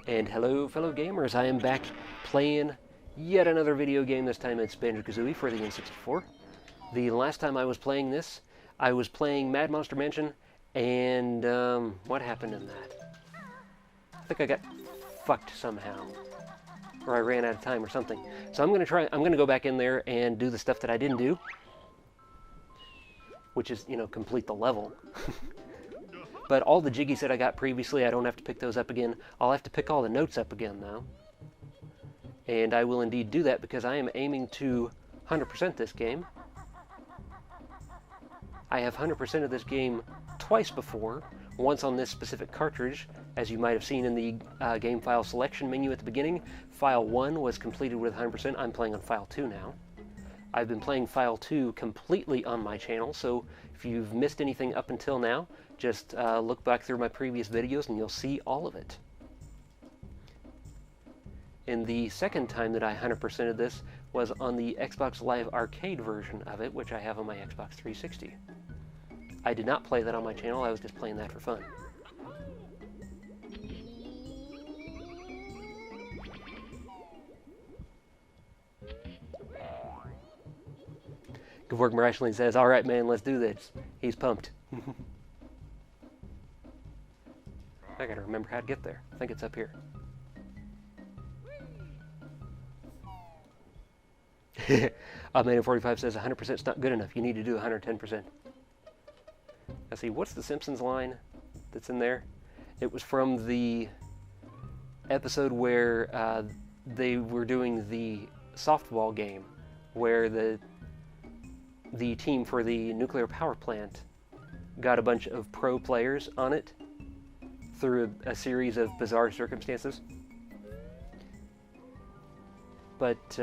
And hello, fellow gamers. I am back playing yet another video game. This time it's Banjo-Kazooie for the N64. The last time I was playing this, I was playing Mad Monster Mansion, and what happened in that? I think I got fucked somehow, or I ran out of time or something. So I'm gonna go back in there and do the stuff that I didn't do, which is, you know, complete the level. But all the jiggies that I got previously, I don't have to pick those up again. I'll have to pick all the notes up again, though. And I will indeed do that because I am aiming to 100% this game. I have 100% of this game twice before. Once on this specific cartridge, as you might have seen in the game file selection menu at the beginning. File 1 was completed with 100%. I'm playing on File 2 now. I've been playing File 2 completely on my channel, so if you've missed anything up until now, just look back through my previous videos and you'll see all of it. And the second time that I 100%ed this was on the Xbox Live Arcade version of it, which I have on my Xbox 360. I did not play that on my channel, I was just playing that for fun. Good work, Miraculously says, "Alright, man, let's do this." He's pumped. I gotta remember how to get there. I think it's up here. Man45 says 100% is not good enough. You need to do 110%. Now see, what's the Simpsons line that's in there? It was from the episode where they were doing the softball game, where the team for the nuclear power plant got a bunch of pro players on it through a series of bizarre circumstances. But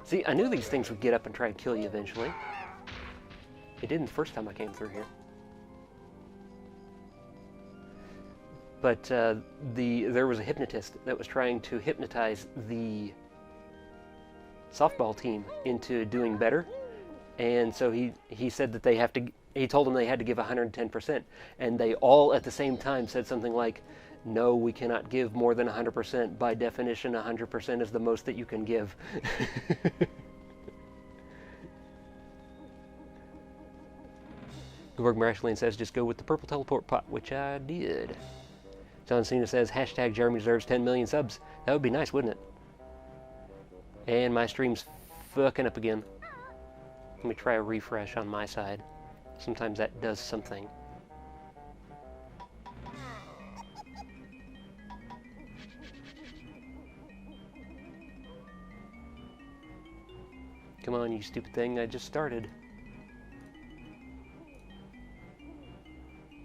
see, I knew these things would get up and try and kill you eventually. It didn't the first time I came through here. But there was a hypnotist that was trying to hypnotize the softball team into doing better, and so he said that he told them they had to give 110%, and they all at the same time said something like, "No, we cannot give more than 100%. By definition, 100% is the most that you can give." Good work, Miraculously says, "Just go with the purple teleport pot," which I did. John Cena says, "Hashtag Jeremy deserves 10 million subs." That would be nice, wouldn't it? And my stream's fucking up again. Let me try a refresh on my side. Sometimes that does something. Come on, you stupid thing, I just started.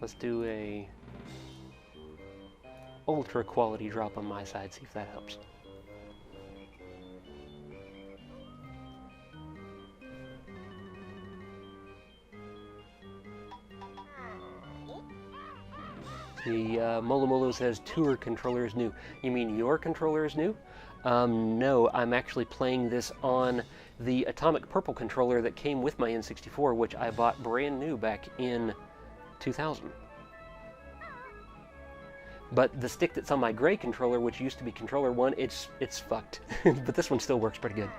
Let's do a ultra quality drop on my side, see if that helps. The Molo says tour controller is new. You mean your controller is new? No, I'm actually playing this on the Atomic Purple controller that came with my N64, which I bought brand new back in 2000. But the stick that's on my gray controller, which used to be controller 1, it's fucked. But this one still works pretty good.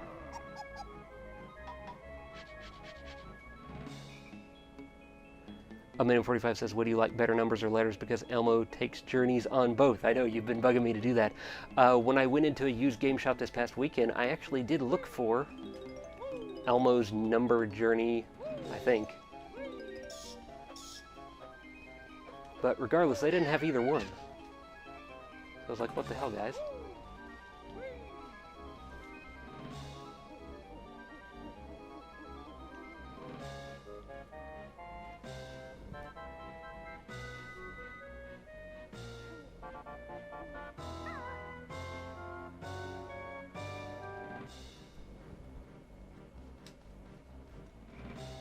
Man45 says, "What do you like, better, numbers or letters? Because Elmo takes journeys on both." I know, you've been bugging me to do that. When I went into a used game shop this past weekend, I actually did look for Elmo's number journey, I think. But regardless, they didn't have either one. I was like, what the hell, guys?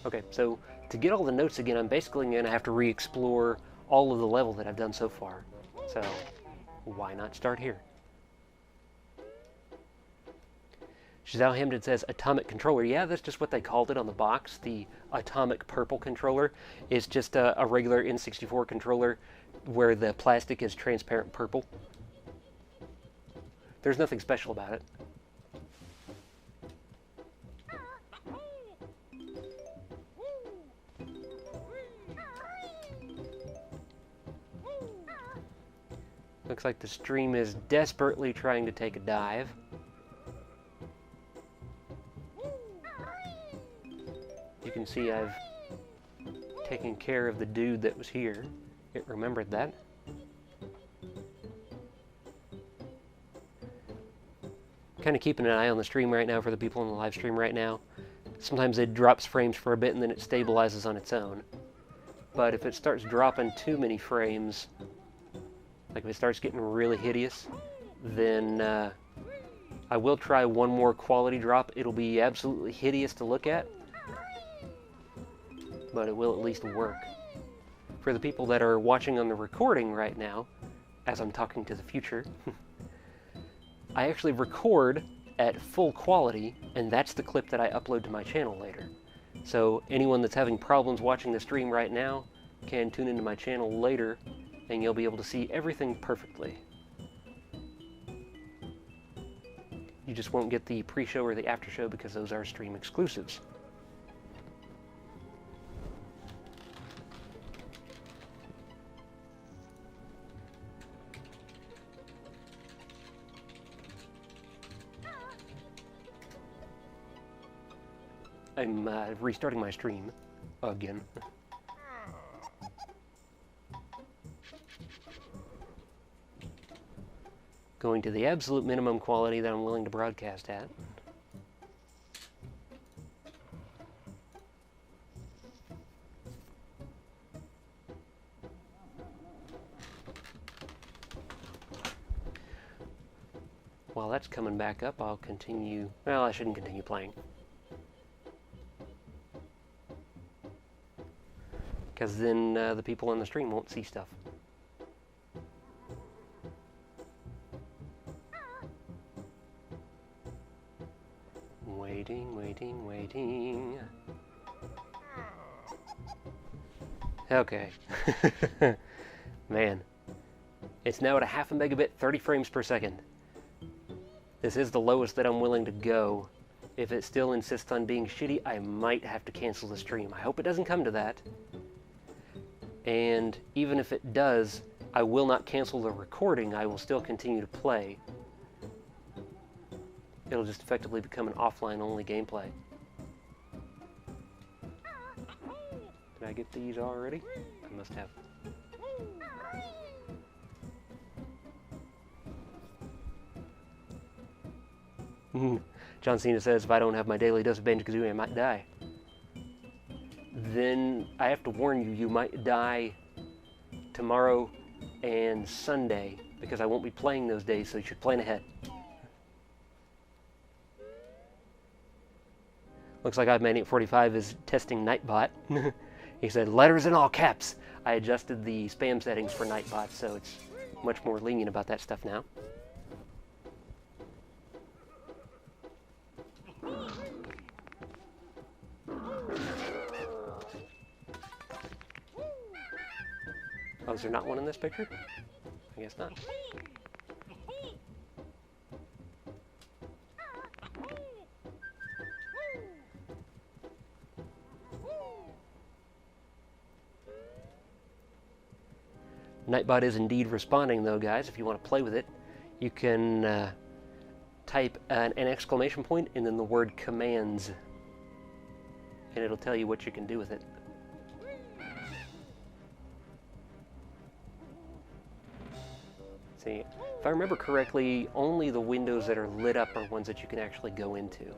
Okay, so to get all the notes again, I'm basically going to have to re-explore all of the level that I've done so far. So, why not start here? Shazal Hamden says Atomic Controller. Yeah, that's just what they called it on the box. The Atomic Purple controller is just a regular N64 controller where the plastic is transparent purple. There's nothing special about it. Looks like the stream is desperately trying to take a dive. You can see I've taken care of the dude that was here. It remembered that. Kind of keeping an eye on the stream right now for the people in the live stream right now. Sometimes it drops frames for a bit and then it stabilizes on its own. But if it starts dropping too many frames, like if it starts getting really hideous, then I will try one more quality drop. It'll be absolutely hideous to look at, but it will at least work. For the people that are watching on the recording right now, as I'm talking to the future, I actually record at full quality, and that's the clip that I upload to my channel later. So anyone that's having problems watching the stream right now can tune into my channel later, and you'll be able to see everything perfectly. You just won't get the pre-show or the after-show because those are stream exclusives. I'm restarting my stream again. Going to the absolute minimum quality that I'm willing to broadcast at. While that's coming back up, I'll continue... Well, I shouldn't continue playing. Because then the people on the stream won't see stuff. Waiting, waiting, waiting. Okay. Man. It's now at a half a megabit, 30 frames per second. This is the lowest that I'm willing to go. If it still insists on being shitty, I might have to cancel the stream. I hope it doesn't come to that. And even if it does, I will not cancel the recording. I will still continue to play. It'll just effectively become an offline-only gameplay. Did I get these already? I must have. John Cena says, if I don't have my daily dose of Banjo-Kazooie, I might die. Then I have to warn you, you might die tomorrow and Sunday, because I won't be playing those days, so you should plan ahead. Looks like iManiac45 is testing Nightbot. He said, letters in all caps. I adjusted the spam settings for Nightbot, so it's much more lenient about that stuff now. Oh, is there not one in this picture? I guess not. Nightbot is indeed responding, though, guys. If you want to play with it, you can type an exclamation point and then the word commands, and it'll tell you what you can do with it. See, if I remember correctly, only the windows that are lit up are ones that you can actually go into.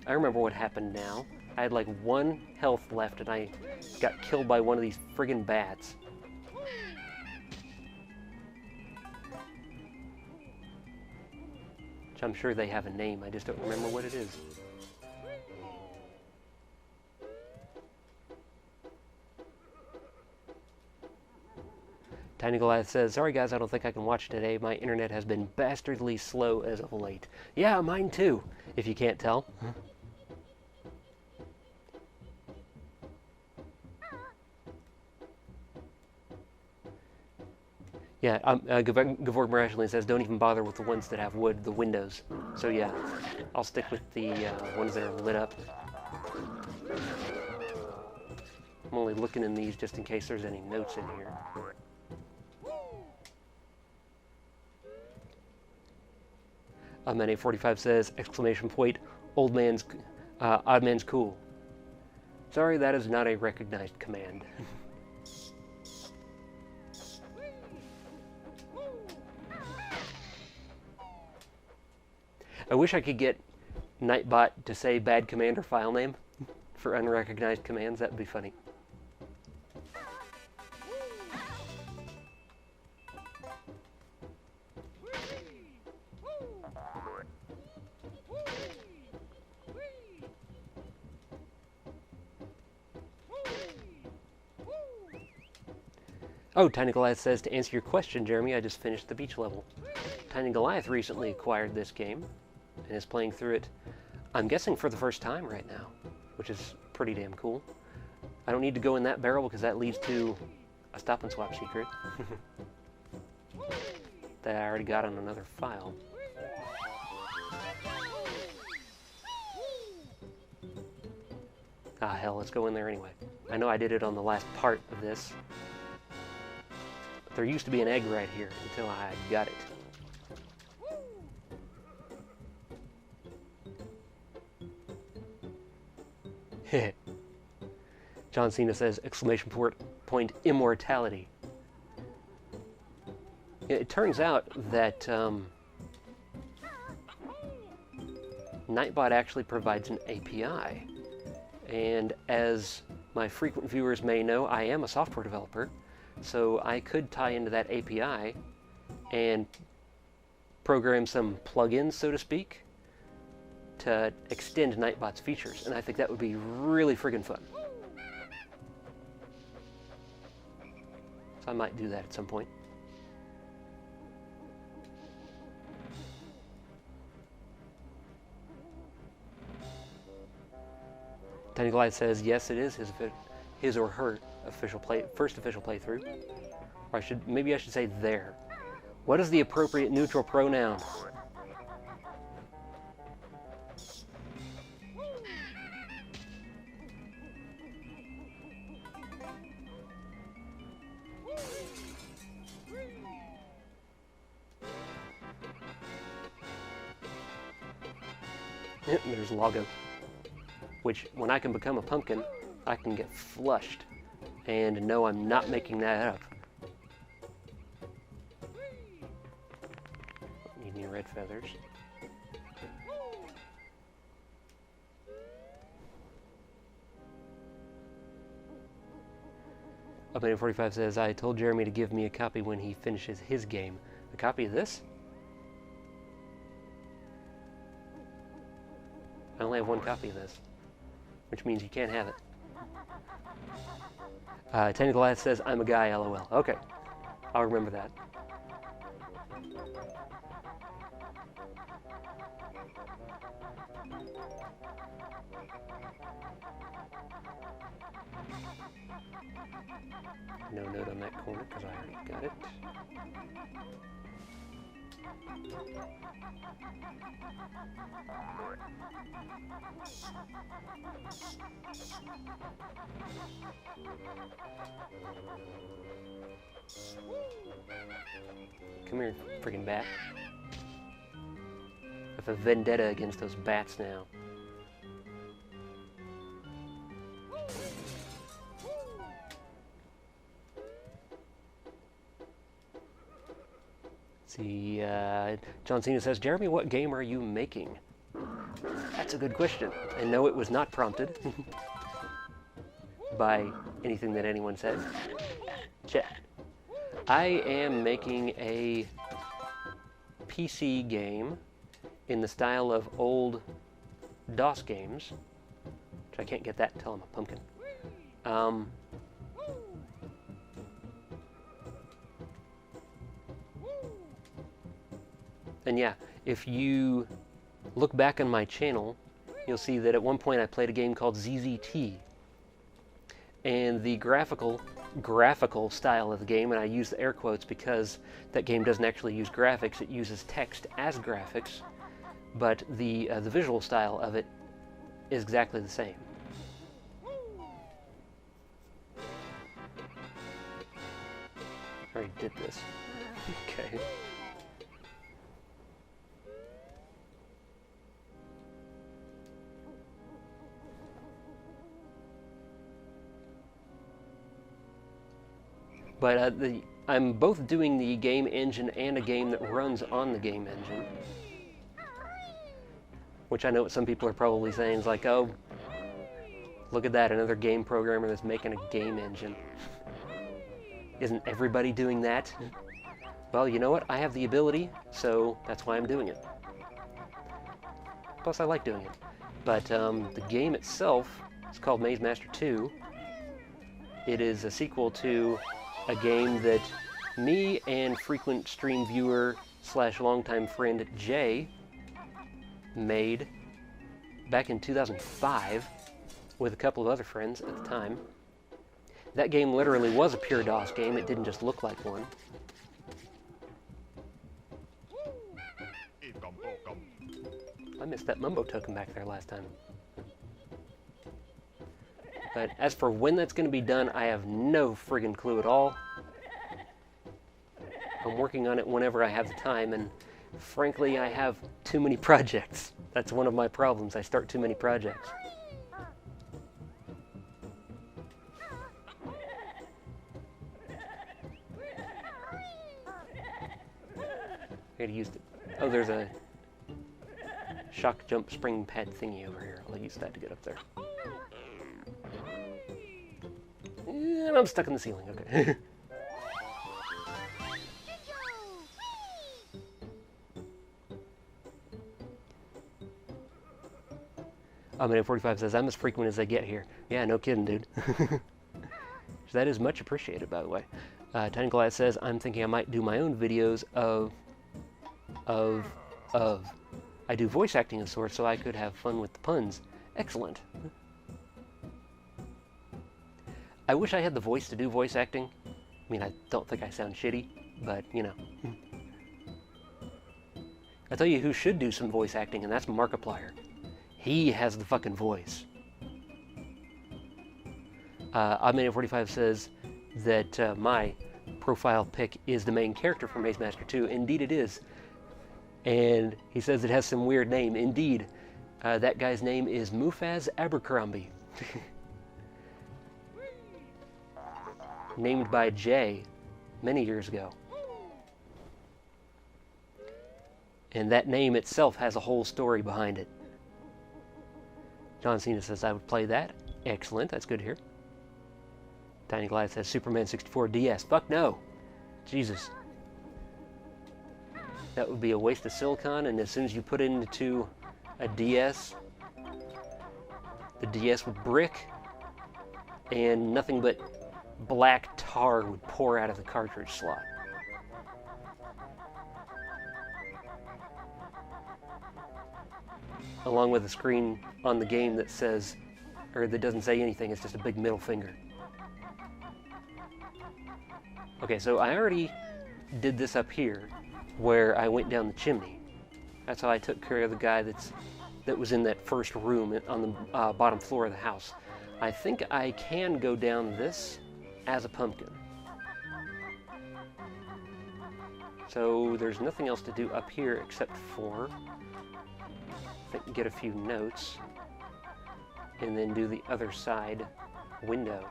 I remember what happened now. I had like 1 health left and I got killed by one of these friggin' bats. Which I'm sure they have a name, I just don't remember what it is. Tiny Goliath says, sorry guys, I don't think I can watch today. My internet has been bastardly slow as of late. Yeah, mine too, if you can't tell. Yeah, Gavork Miraculously says, don't even bother with the ones that have wood, the windows. So yeah, I'll stick with the ones that are lit up. I'm only looking in these just in case there's any notes in here. Man845 says, exclamation point, old man's, odd man's cool. Sorry, that is not a recognized command. I wish I could get Nightbot to say bad command or file name for unrecognized commands. That would be funny. Oh, Tiny Goliath says, to answer your question, Jeremy, I just finished the beach level. Tiny Goliath recently acquired this game and is playing through it, I'm guessing for the first time right now, which is pretty damn cool. I don't need to go in that barrel because that leads to a stop and swap secret that I already got on another file. Ah, hell, let's go in there anyway. I know I did it on the last part of this. But there used to be an egg right here until I got it. John Cena says, exclamation point, immortality. It turns out that Nightbot actually provides an API. And as my frequent viewers may know, I am a software developer. So I could tie into that API and program some plugins, so to speak, to extend Nightbot's features. And I think that would be really friggin' fun. So I might do that at some point. Tiny Glide says, yes, it is his or her first official playthrough. Or maybe I should say there. What is the appropriate neutral pronoun? There's Lago. Which, when I can become a pumpkin, I can get flushed. And no, I'm not making that up. Need any red feathers. Up845 says, I told Jeremy to give me a copy when he finishes his game. A copy of this? I only have one copy of this, which means you can't have it. Tiny Goliath says, I'm a guy, LOL. Okay, I'll remember that. No note on that corner because I already got it. Come here, friggin' bat. I have a vendetta against those bats now. See, John Cena says, Jeremy, what game are you making? That's a good question. And no, it was not prompted by anything that anyone said. Chat. I am making a PC game in the style of old DOS games, which I can't get that until I'm a pumpkin. And yeah, if you look back on my channel, you'll see that at one point I played a game called ZZT. And the graphical style of the game, and I use the air quotes because that game doesn't actually use graphics, it uses text as graphics, but the visual style of it is exactly the same. I already did this. Okay. But I'm both doing the game engine and a game that runs on the game engine. Which I know what some people are probably saying is like, oh, look at that, another game programmer that's making a game engine. Isn't everybody doing that? Well, you know what? I have the ability, so that's why I'm doing it. Plus, I like doing it. But the game itself is called Maze Master 2. It is a sequel to a game that me and frequent stream viewer / longtime friend Jay made back in 2005 with a couple of other friends at the time. That game literally was a pure DOS game. It didn't just look like one. I missed that Mumbo token back there last time. But as for when that's going to be done, I have no friggin' clue at all. I'm working on it whenever I have the time, and frankly, I have too many projects. That's one of my problems. I start too many projects. I gotta use it. Oh, there's a shock jump spring pad thingy over here. I'll use that to get up there. And I'm stuck in the ceiling, okay. Minute 45 says, I'm as frequent as they get here. Yeah, no kidding, dude. That is much appreciated, by the way. Tiny Glass says, I'm thinking I might do my own videos of. I do voice acting of sorts, so I could have fun with the puns. Excellent. I wish I had the voice to do voice acting. I mean, I don't think I sound shitty, but, you know. I tell you who should do some voice acting, and that's Markiplier. He has the fucking voice. Oddman45 says that my profile pic is the main character from Maze Master 2. Indeed it is. And he says it has some weird name. Indeed, that guy's name is Mufaz Abercrombie. Named by Jay many years ago. And that name itself has a whole story behind it. John Cena says, I would play that. Excellent, that's good to hear. Tiny Glide says, Superman 64 DS. Fuck no. Jesus. That would be a waste of silicon, and as soon as you put it into a DS, the DS would brick, and nothing but black tar would pour out of the cartridge slot. Along with a screen on the game that says, or that doesn't say anything, it's just a big middle finger. Okay, so I already did this up here, where I went down the chimney. That's how I took care of the guy that was in that first room on the bottom floor of the house. I think I can go down this as a pumpkin. So there's nothing else to do up here except for get a few notes and then do the other side window.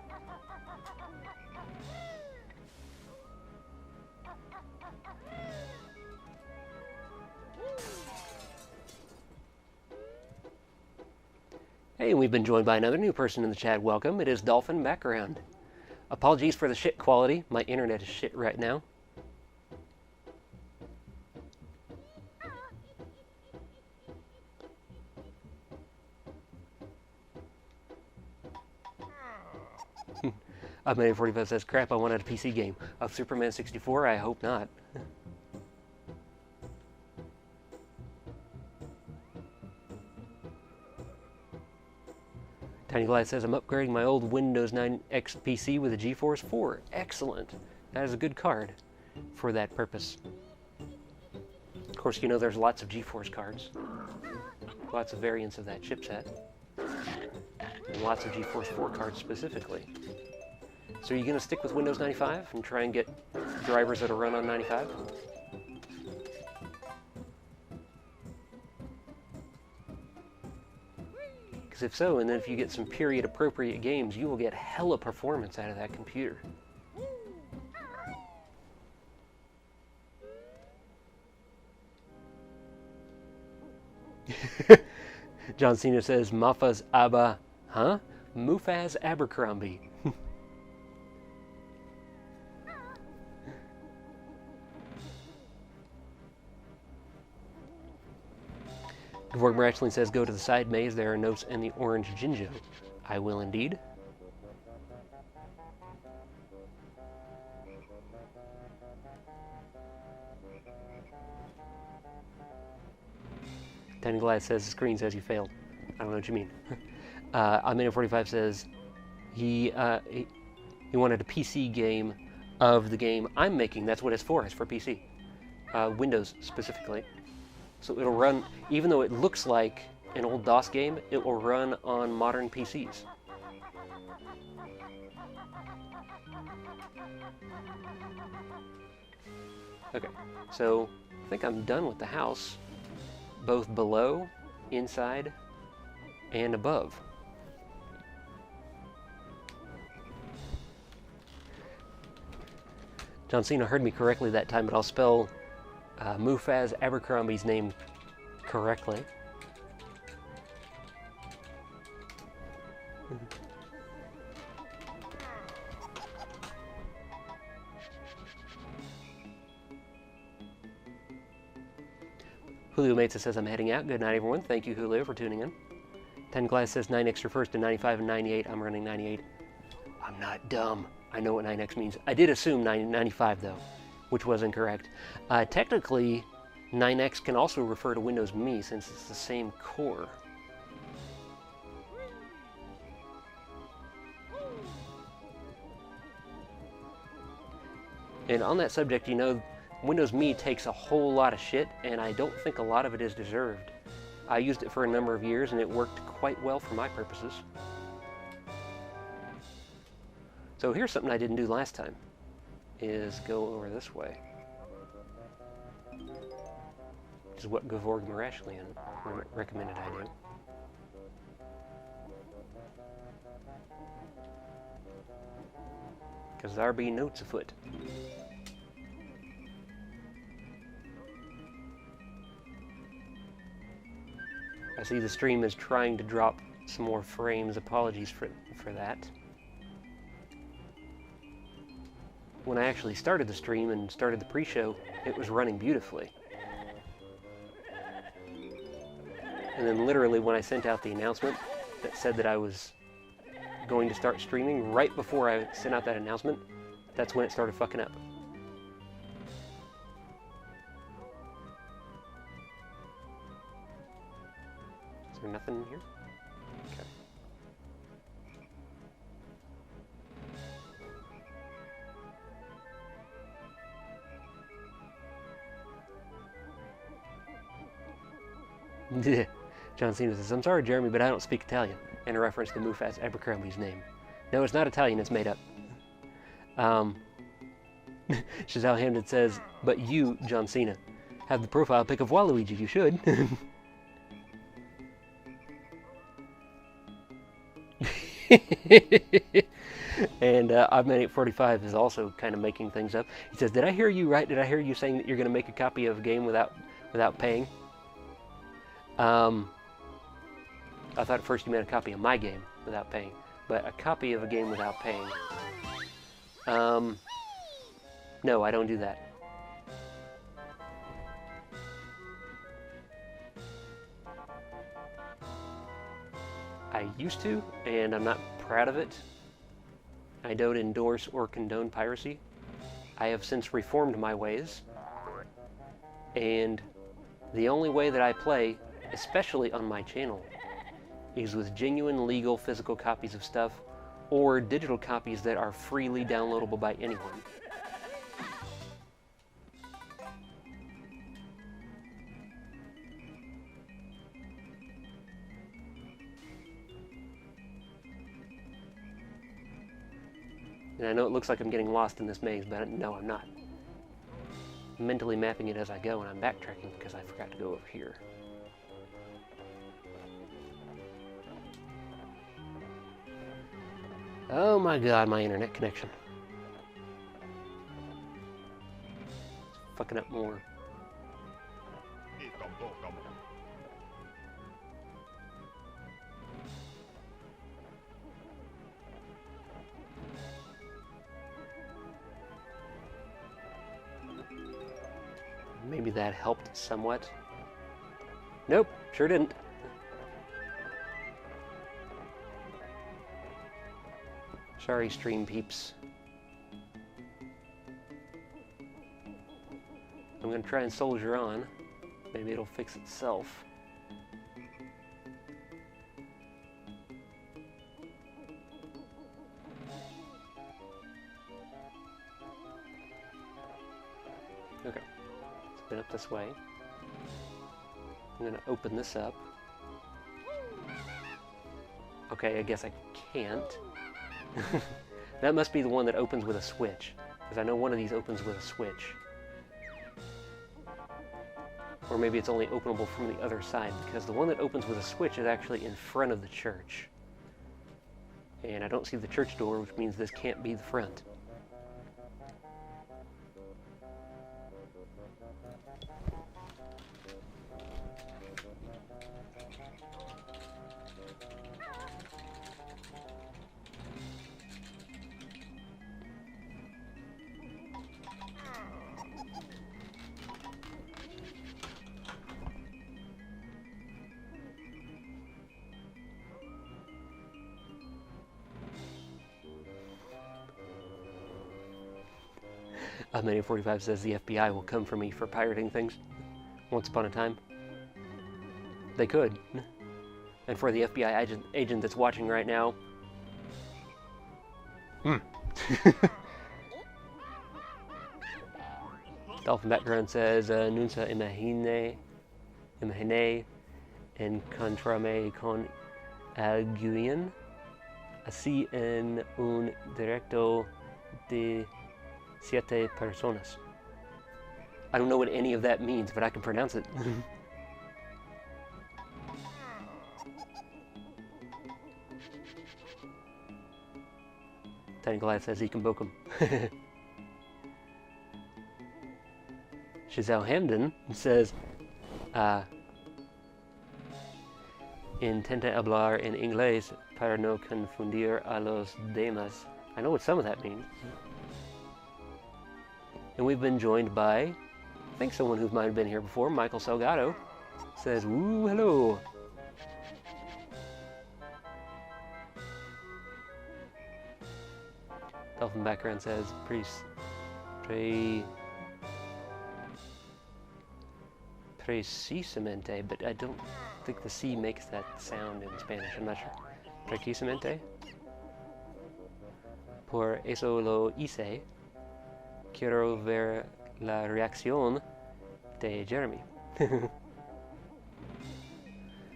Hey, we've been joined by another new person in the chat. Welcome. It is Dolphin Background. Apologies for the shit quality. My internet is shit right now. Upman45 says, crap, I wanted a PC game. Of Superman 64? I hope not. Tiny Glide says, I'm upgrading my old Windows 9X PC with a GeForce 4. Excellent. That is a good card for that purpose. Of course, you know there's lots of GeForce cards. Lots of variants of that chipset. And lots of GeForce 4 cards specifically. So are you going to stick with Windows 95 and try and get drivers that'll run on 95? Because if so, and then if you get some period-appropriate games, you will get hella performance out of that computer. John Cena says, Mufaz Abba, huh? Mufaz Abercrombie. Gvorg Wrestling says, go to the side maze, there are notes in the orange Jinjo. I will indeed. Tiny Glass says, the screen says you failed. I don't know what you mean. Amino45 says, he wanted a PC game of the game I'm making. That's what it's for. It's for PC. Windows, specifically. So it'll run, even though it looks like an old DOS game, it will run on modern PCs. Okay, so I think I'm done with the house, both below, inside, and above. John Cena heard me correctly that time, but I'll spell Mufaz Abercrombie's name correctly. Julio Mesa says, I'm heading out. Good night, everyone. Thank you, Julio, for tuning in. 10 Glass says 9X refers to 95 and 98. I'm running 98. I'm not dumb. I know what 9X means. I did assume 95, though, which was incorrect. Technically, 9X can also refer to Windows Me, since it's the same core. And on that subject, you know, Windows Me takes a whole lot of shit, and I don't think a lot of it is deserved. I used it for a number of years, and it worked quite well for my purposes. So here's something I didn't do last time, is go over this way. Which is what Gvorg Marashlian recommended I do. Because there be notes afoot. I see the stream is trying to drop some more frames. Apologies for that. When I actually started the stream and started the pre-show, it was running beautifully. And then literally when I sent out the announcement that said that I was going to start streaming, right before I sent out that announcement, that's when it started fucking up. Is there nothing in here? Okay. John Cena says, I'm sorry, Jeremy, but I don't speak Italian, in a reference to Mufaz Abercrombie's name. No, it's not Italian, it's made up. Chazelle Hamden says, but you, John Cena, have the profile pic of Waluigi, you should. And Obman845 is also kind of making things up. He says, did I hear you right? Did I hear you saying that you're going to make a copy of a game without paying? I thought at first you meant a copy of my game without paying, but a copy of a game without paying. No, I don't do that. I used to, and I'm not proud of it. I don't endorse or condone piracy. I have since reformed my ways, and the only way that I play, especially on my channel, is with genuine, legal, physical copies of stuff, or digital copies that are freely downloadable by anyone. And I know it looks like I'm getting lost in this maze, but no, I'm not. I'm mentally mapping it as I go, and I'm backtracking because I forgot to go over here. Oh my god, my internet connection. It's fucking up more. Maybe that helped somewhat. Nope, sure didn't. Sorry, stream peeps. I'm gonna try and soldier on. Maybe it'll fix itself. Okay. Spin up this way. I'm gonna open this up. Okay, I guess I can't. That must be the one that opens with a switch, because I know one of these opens with a switch. Or maybe it's only openable from the other side, because the one that opens with a switch is actually in front of the church. And I don't see the church door, which means this can't be the front. Many45 says the FBI will come for me for pirating things. Once upon a time. They could. And for the FBI agent that's watching right now. Dolphin Background says, Nunca imagine encontrarme con alguien así en un directo de 7 personas. I don't know what any of that means, but I can pronounce it. Tiny Goliath says he can book him. Giselle Hamden says, intenta hablar en inglés para no confundir a los demás. I know what some of that means. And we've been joined by, I think someone who might have been here before, Michael Salgado, says, woo, hello. Dolphin Background says, precisamente, but I don't think the C makes that sound in Spanish, I'm not sure. Precisamente. Por eso lo hice. Quiero ver la reacción de Jeremy.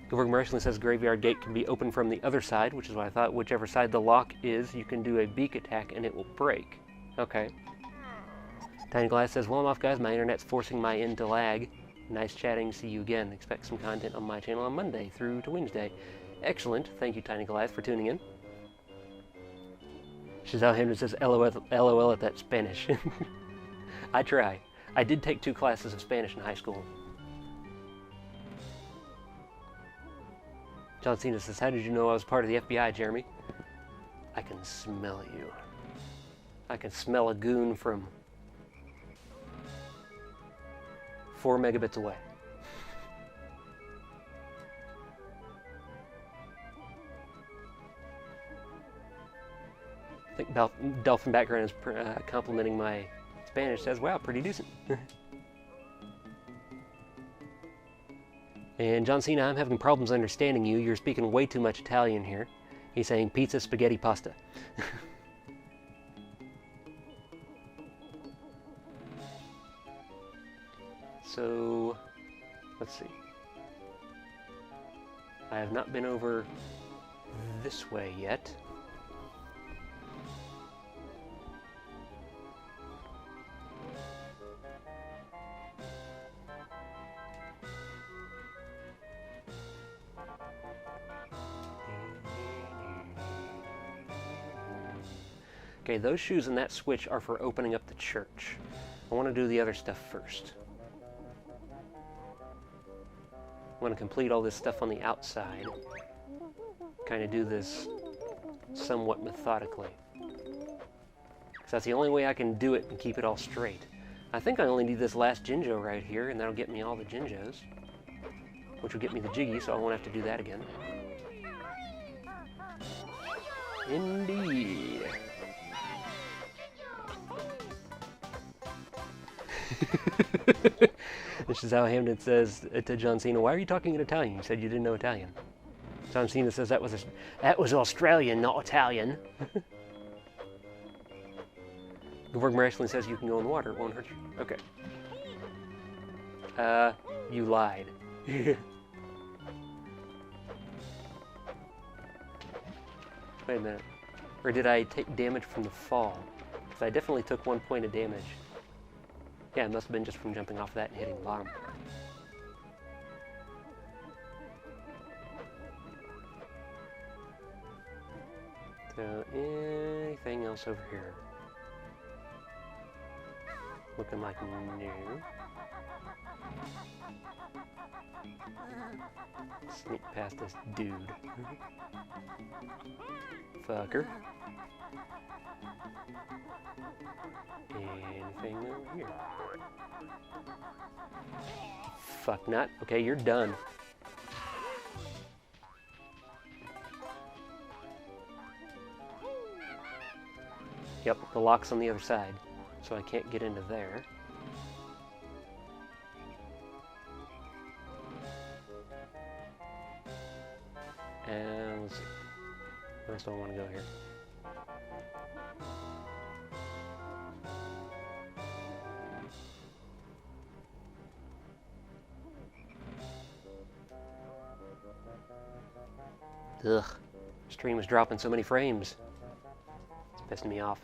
Goldberg Wrestling says Graveyard Gate can be opened from the other side, which is what I thought. Whichever side the lock is, you can do a beak attack and it will break. Okay. Tiny Glass says, well, I'm off, guys. My internet's forcing my end to lag. Nice chatting. See you again. Expect some content on my channel on Monday through to Wednesday. Excellent. Thank you, Tiny Glass, for tuning in. Shazal Henry says, LOL at that Spanish. I try. I did take 2 classes of Spanish in high school. John Cena says, how did you know I was part of the FBI, Jeremy? I can smell you. I can smell a goon from 4 megabits away. I think Dolphin Background is complimenting my Spanish. Says, wow, pretty decent. And John Cena, I'm having problems understanding you. You're speaking way too much Italian here. He's saying pizza, spaghetti, pasta. So, let's see. I have not been over this way yet. Okay, those shoes and that switch are for opening up the church. I want to do the other stuff first. I want to complete all this stuff on the outside. Kind of do this somewhat methodically. Because that's the only way I can do it and keep it all straight. I think I only need this last Jinjo right here, and that'll get me all the Jinjos. Which will get me the Jiggy, so I won't have to do that again. Indeed. This is how Hamden says to John Cena, "Why are you talking in Italian? You said you didn't know Italian." John Cena says that was Australian, not Italian. Gevorg Wrestling says you can go in the water, it won't hurt you. Okay. You lied. Wait a minute. Or did I take damage from the fall? Because I definitely took 1 point of damage. Yeah, it must have been just from jumping off that and hitting the bottom. So, anything else over here? Looking like new. Sneak past this dude. Fucker. Anything over here? Fuck not. Okay, you're done. Yep, the lock's on the other side, so I can't get into there. And let's see. Where else do I want to go here? Ugh. Stream is dropping so many frames. It's pissing me off.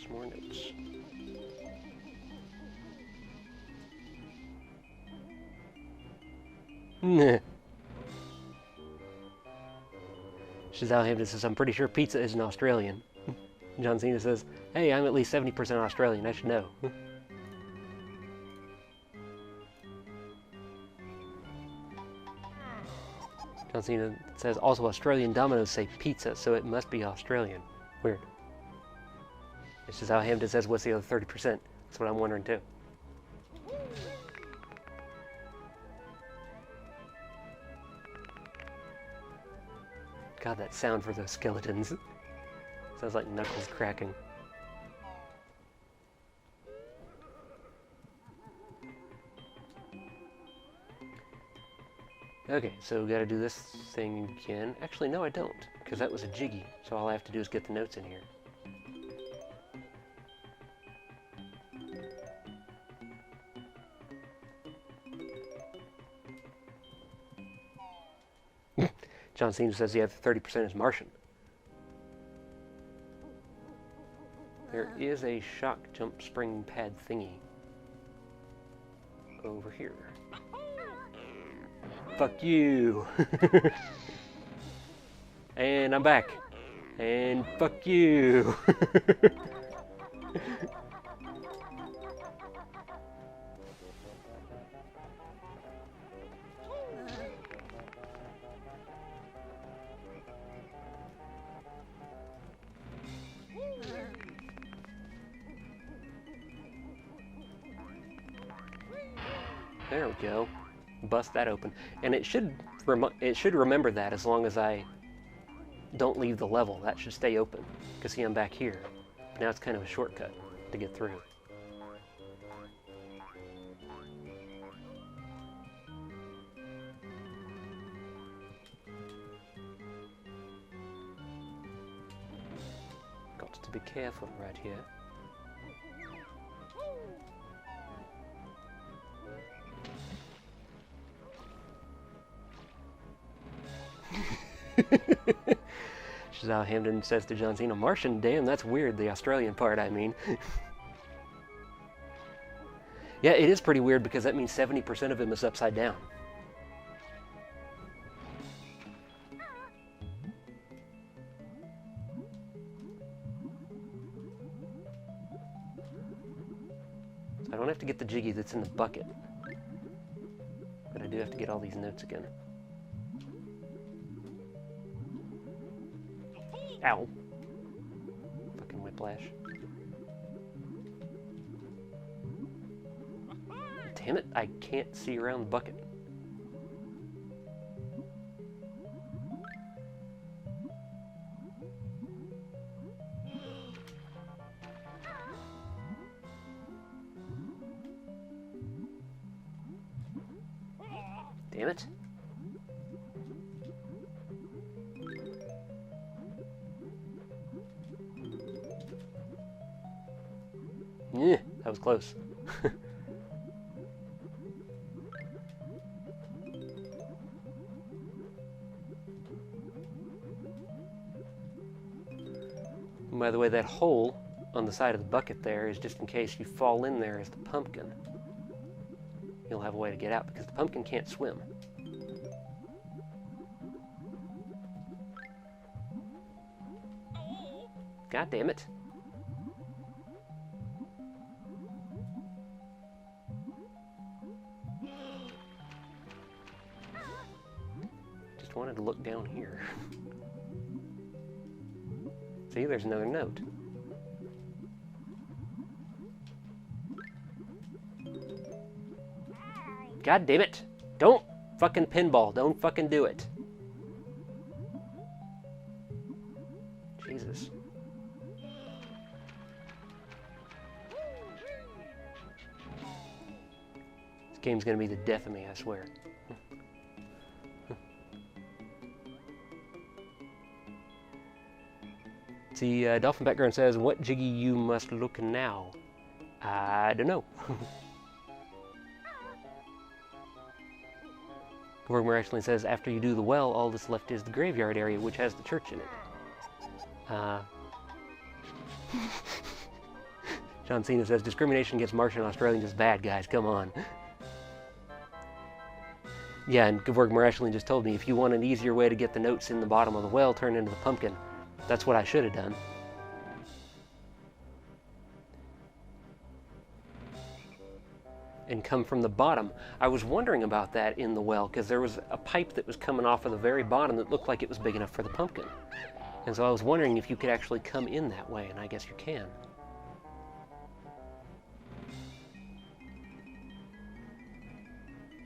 Some more notes. Shazal Hamden says, "I'm pretty sure pizza isn't Australian." John Cena says, "Hey, I'm at least 70% Australian. I should know." John Cena says, "Also Australian Dominoes say pizza, so it must be Australian." Weird. Shazal Hamden says, "What's the other 30%? That's what I'm wondering too. God, that sound for those skeletons. Sounds like knuckles cracking. Okay, so we gotta do this thing again. Actually, no, I don't, because that was a Jiggy, so all I have to do is get the notes in here. John Cena says the other 30% is Martian. There is a shock jump spring pad thingy over here. Fuck you. And I'm back. And fuck you. There we go. Bust that open. And it should it should remember that as long as I don't leave the level. That should stay open. Because see, I'm back here. Now it's kind of a shortcut to get through. Got to be careful right here. Shazal Hamden says to John Cena, Martian, damn, that's weird, the Australian part, I mean. Yeah, it is pretty weird because that means 70% of him is upside down. So I don't have to get the jiggy that's in the bucket. But I do have to get all these notes again. Ow. Fucking whiplash. Damn it, I can't see around the bucket. Damn it. Yeah, that was close. And by the way, that hole on the side of the bucket there is just in case you fall in there as the pumpkin. You'll have a way to get out because the pumpkin can't swim. God damn it. Just wanted to look down here. See, there's another note. God damn it! Don't fucking pinball. Don't fucking do it. Jesus. This game's gonna be the death of me, I swear. See, Dolphin Background says, what jiggy you must look now? I don't know. Gorgmer actually says, after you do the well, all that's left is the graveyard area, which has the church in it. John Cena says, discrimination against Martian and Australians is bad, guys, come on. Yeah, and Gorgmer actually just told me, if you want an easier way to get the notes in the bottom of the well, turn into the pumpkin. That's what I should have done. And come from the bottom. I was wondering about that in the well, because there was a pipe that was coming off of the very bottom that looked like it was big enough for the pumpkin. And so I was wondering if you could actually come in that way, and I guess you can.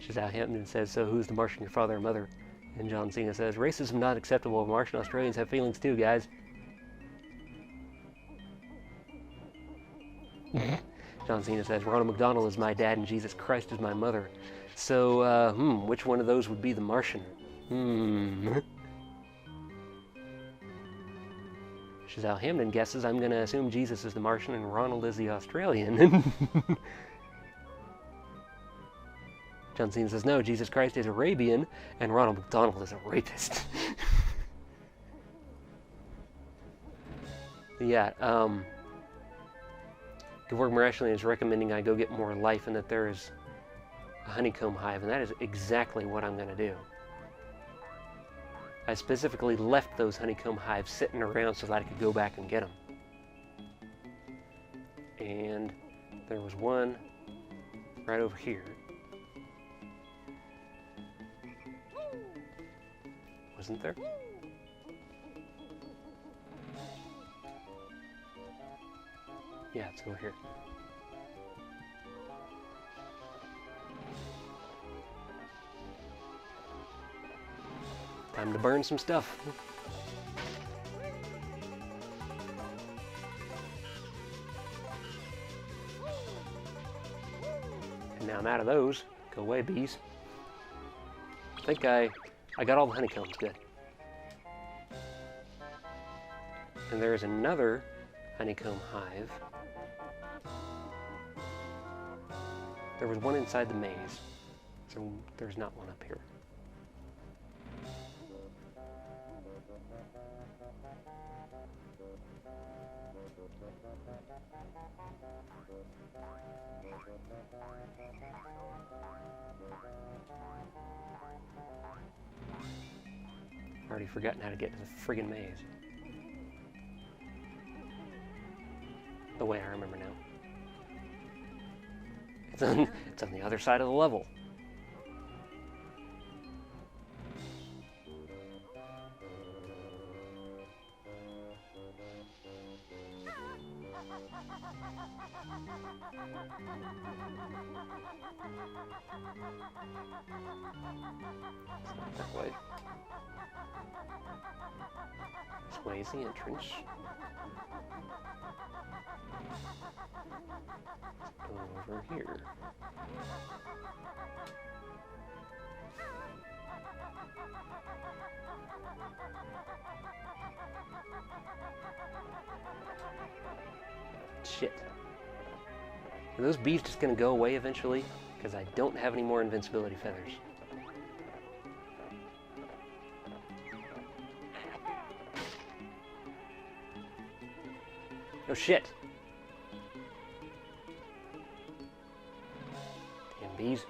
Shazal Hampton says, so who's the Martian, your father or mother? And John Cena says, racism not acceptable. Martian Australians have feelings too, guys. John Cena says, Ronald McDonald is my dad and Jesus Christ is my mother. So, which one of those would be the Martian? Shazal Hamden guesses, I'm going to assume Jesus is the Martian and Ronald is the Australian. John Cena says, no, Jesus Christ is Arabian, and Ronald McDonald is a rapist. Yeah, Gevorg Marashlian is recommending I go get more life and that there is a honeycomb hive, and that is exactly what I'm going to do. I specifically left those honeycomb hives sitting around so that I could go back and get them. And there was one right over here. Wasn't there? Yeah, it's over here. Time to burn some stuff. And now I'm out of those. Go away, bees. I think I got all the honeycombs, good. And there is another honeycomb hive. There was one inside the maze, so there's not one up here. Already forgotten how to get to the friggin' maze. The way I remember now. It's on the other side of the level. That way. This way is the entrance. Over here. Shit. Are those bees just gonna go away eventually? Because I don't have any more invincibility feathers. Oh shit. Damn bees.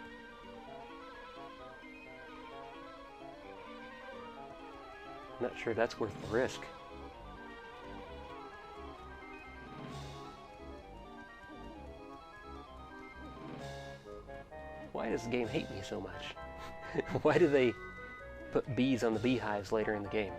I'm not sure that's worth the risk. Why does the game hate me so much? Why do they put bees on the beehives later in the game?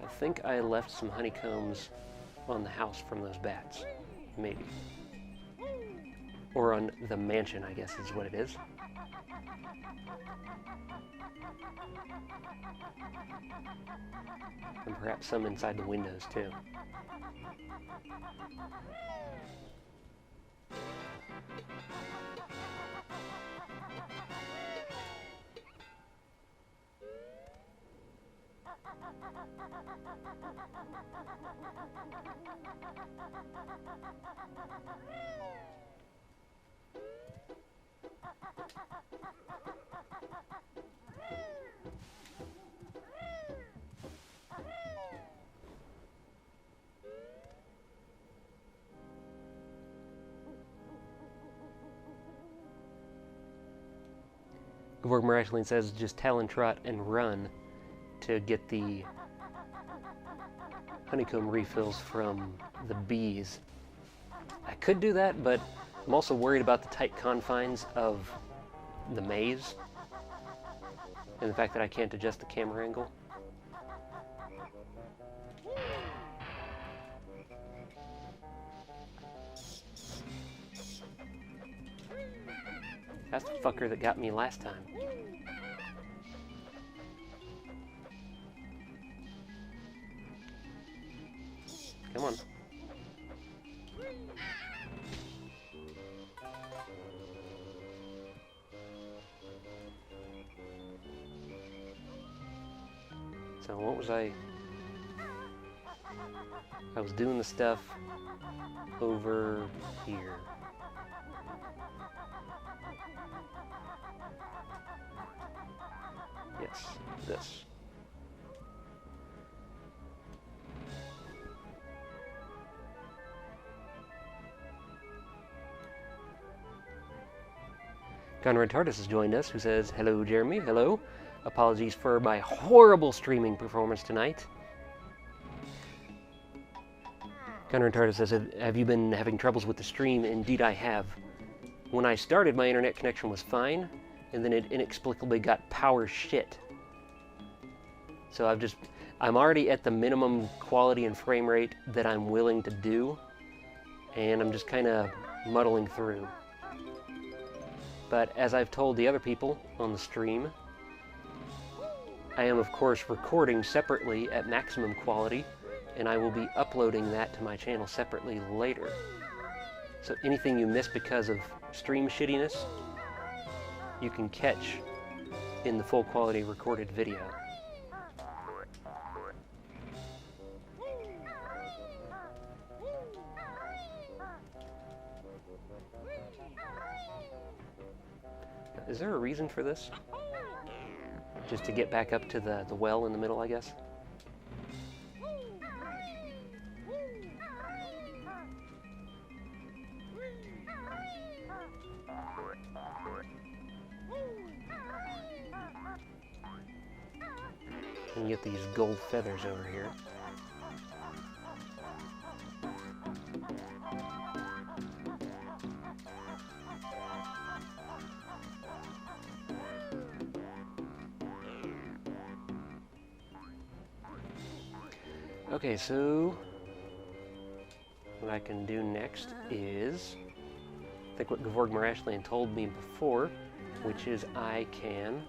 I think I left some honeycombs on the house from those bats. Maybe. Or on the mansion, I guess is what it is. And perhaps some inside the windows, too. Gevorg Miraculine says just Talon Trot and run to get the honeycomb refills from the bees. I could do that, but I'm also worried about the tight confines of the maze and the fact that I can't adjust the camera angle. That's the fucker that got me last time. Come on. So what was I was doing the stuff over here. Yes, this. Conrad Tardis has joined us, who says, hello, Jeremy, hello. Apologies for my horrible streaming performance tonight. Conrad Tardis says, have you been having troubles with the stream? Indeed, I have. When I started, my internet connection was fine. and then it inexplicably got power shit. So I'm already at the minimum quality and frame rate that I'm willing to do, and I'm just kind of muddling through. But as I've told the other people on the stream, I am of course recording separately at maximum quality, and I will be uploading that to my channel separately later. So anything you miss because of stream shittiness, you can catch in the full quality recorded video. Is there a reason for this? Just to get back up to the well in the middle, I guess? And get these gold feathers over here. Okay, so what I can do next is, I think what Gevorg Marashlian told me before, which is I can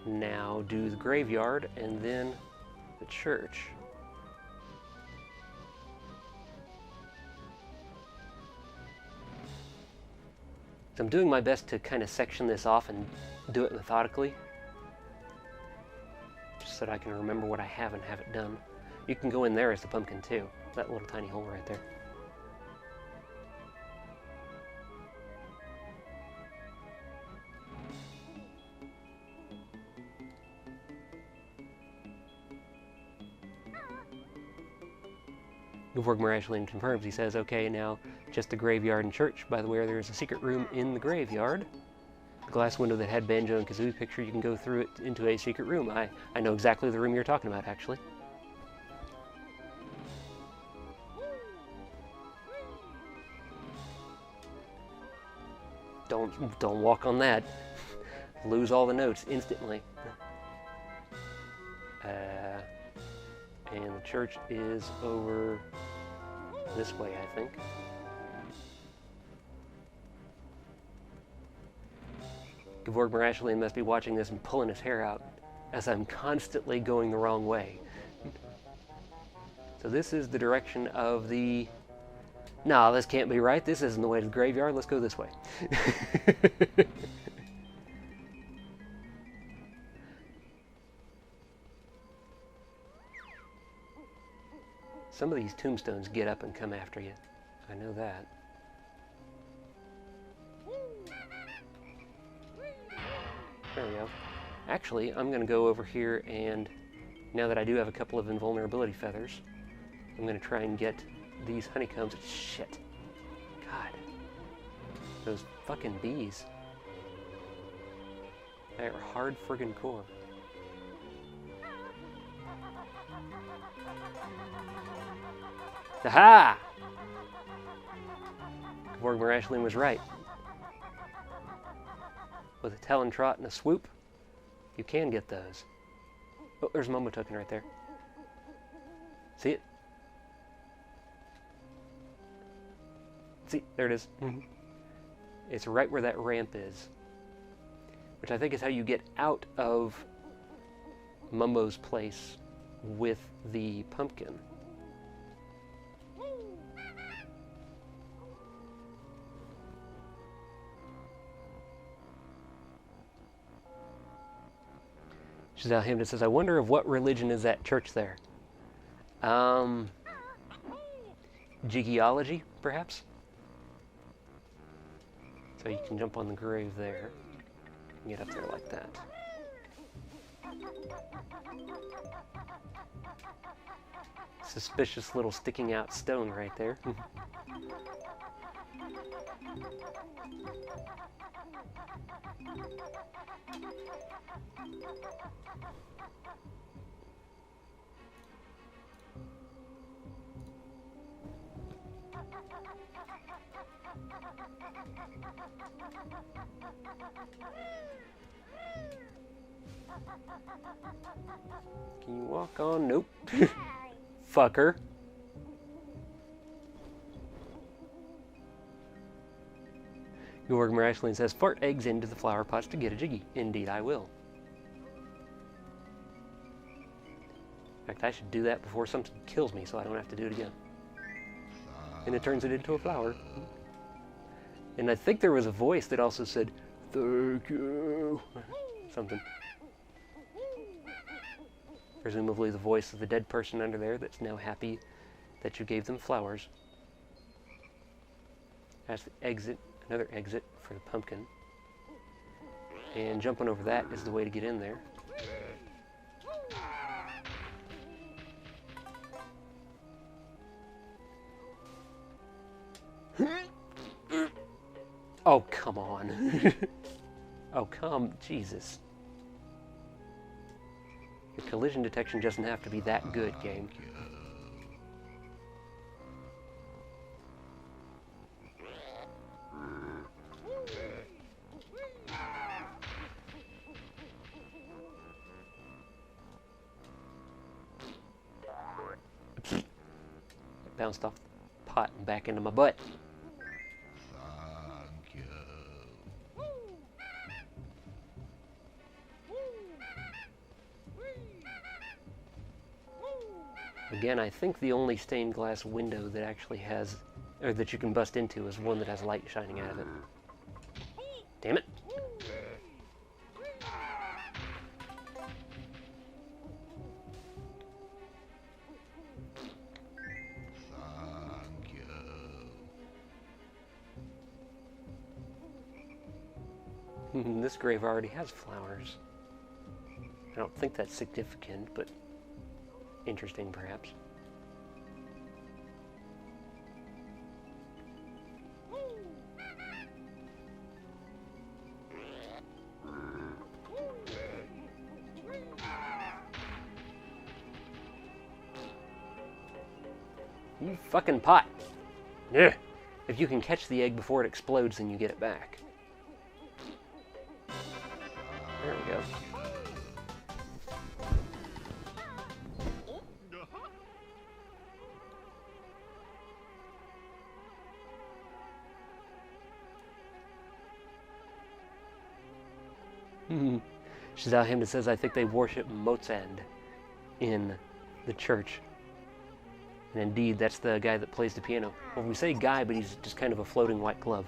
now do the graveyard and then the church. So I'm doing my best to kind of section this off and do it methodically, just so that I can remember what I have and have it done. You can go in there as the pumpkin too, that little tiny hole right there. Gevorg Marashlian confirms. He says, okay, now just the graveyard and church. By the way, there's a secret room in the graveyard. The glass window that had Banjo-Kazooie picture, you can go through it into a secret room. I know exactly the room you're talking about, actually. Don't walk on that. Lose all the notes instantly. And the church is over this way, I think. Gevorg Marashlian must be watching this and pulling his hair out, as I'm constantly going the wrong way. So this is the direction of the... No, this can't be right. This isn't the way to the graveyard. Let's go this way. Some of these tombstones get up and come after you. I know that. There we go. Actually, I'm going to go over here and, now that I do have a couple of invulnerability feathers, I'm going to try and get these honeycombs. Shit. God. Those fucking bees. They are hard friggin' core. Aha! Gevorg Marashlian was right. With a talon trot and a swoop, you can get those. Oh, there's a Momo token right there. See it? See, there it is. It's right where that ramp is, which I think is how you get out of Mumbo's place with the pumpkin. Giselle Hamden says, I wonder of what religion is that church there? Jigiology, perhaps? So you can jump on the grave there and get up there like that. Suspicious little sticking out stone right there. Can you walk on? Nope. Fucker. Georg Miraculin says, fart eggs into the flower pots to get a jiggy. Indeed, I will. In fact, I should do that before something kills me so I don't have to do it again. And it turns it into a flower. And I think there was a voice that also said, thank you. Something. Presumably the voice of the dead person under there that's now happy that you gave them flowers. That's the exit, another exit for the pumpkin. And jumping over that is the way to get in there. Oh, come on. Oh, Jesus. Your collision detection doesn't have to be that good, game. It bounced off the pot and back into my butt. Again, I think the only stained glass window that actually has, or that you can bust into, is one that has light shining out of it. Damn it. This grave already has flowers. I don't think that's significant, but interesting, perhaps. You fucking pot! Yeah. If you can catch the egg before it explodes, then you get it back. There we go. Shazal Hamden says, I think they worship Mozand in the church. And indeed, that's the guy that plays the piano. Well, we say guy, but he's just kind of a floating white glove.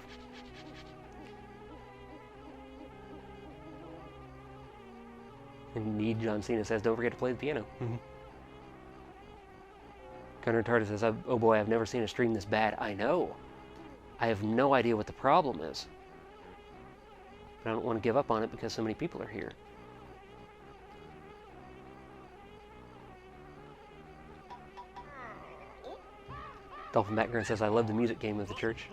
Indeed, John Cena says, don't forget to play the piano. Gunnar Tarta says, oh boy, I've never seen a stream this bad. I know. I have no idea what the problem is. But I don't want to give up on it because so many people are here. Dolphin Background says, I love the music game of the church.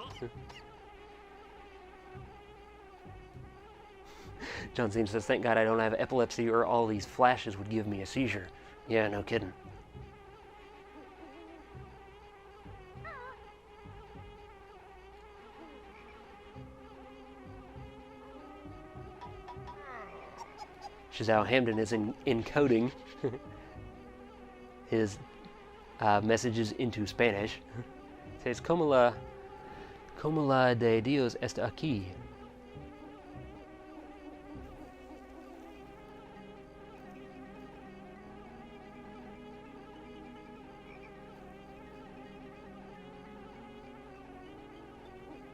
John Cena says, thank God I don't have epilepsy or all these flashes would give me a seizure. Yeah, no kidding. Shazal Hamden is encoding his messages into Spanish. It says, como la de Dios está aquí.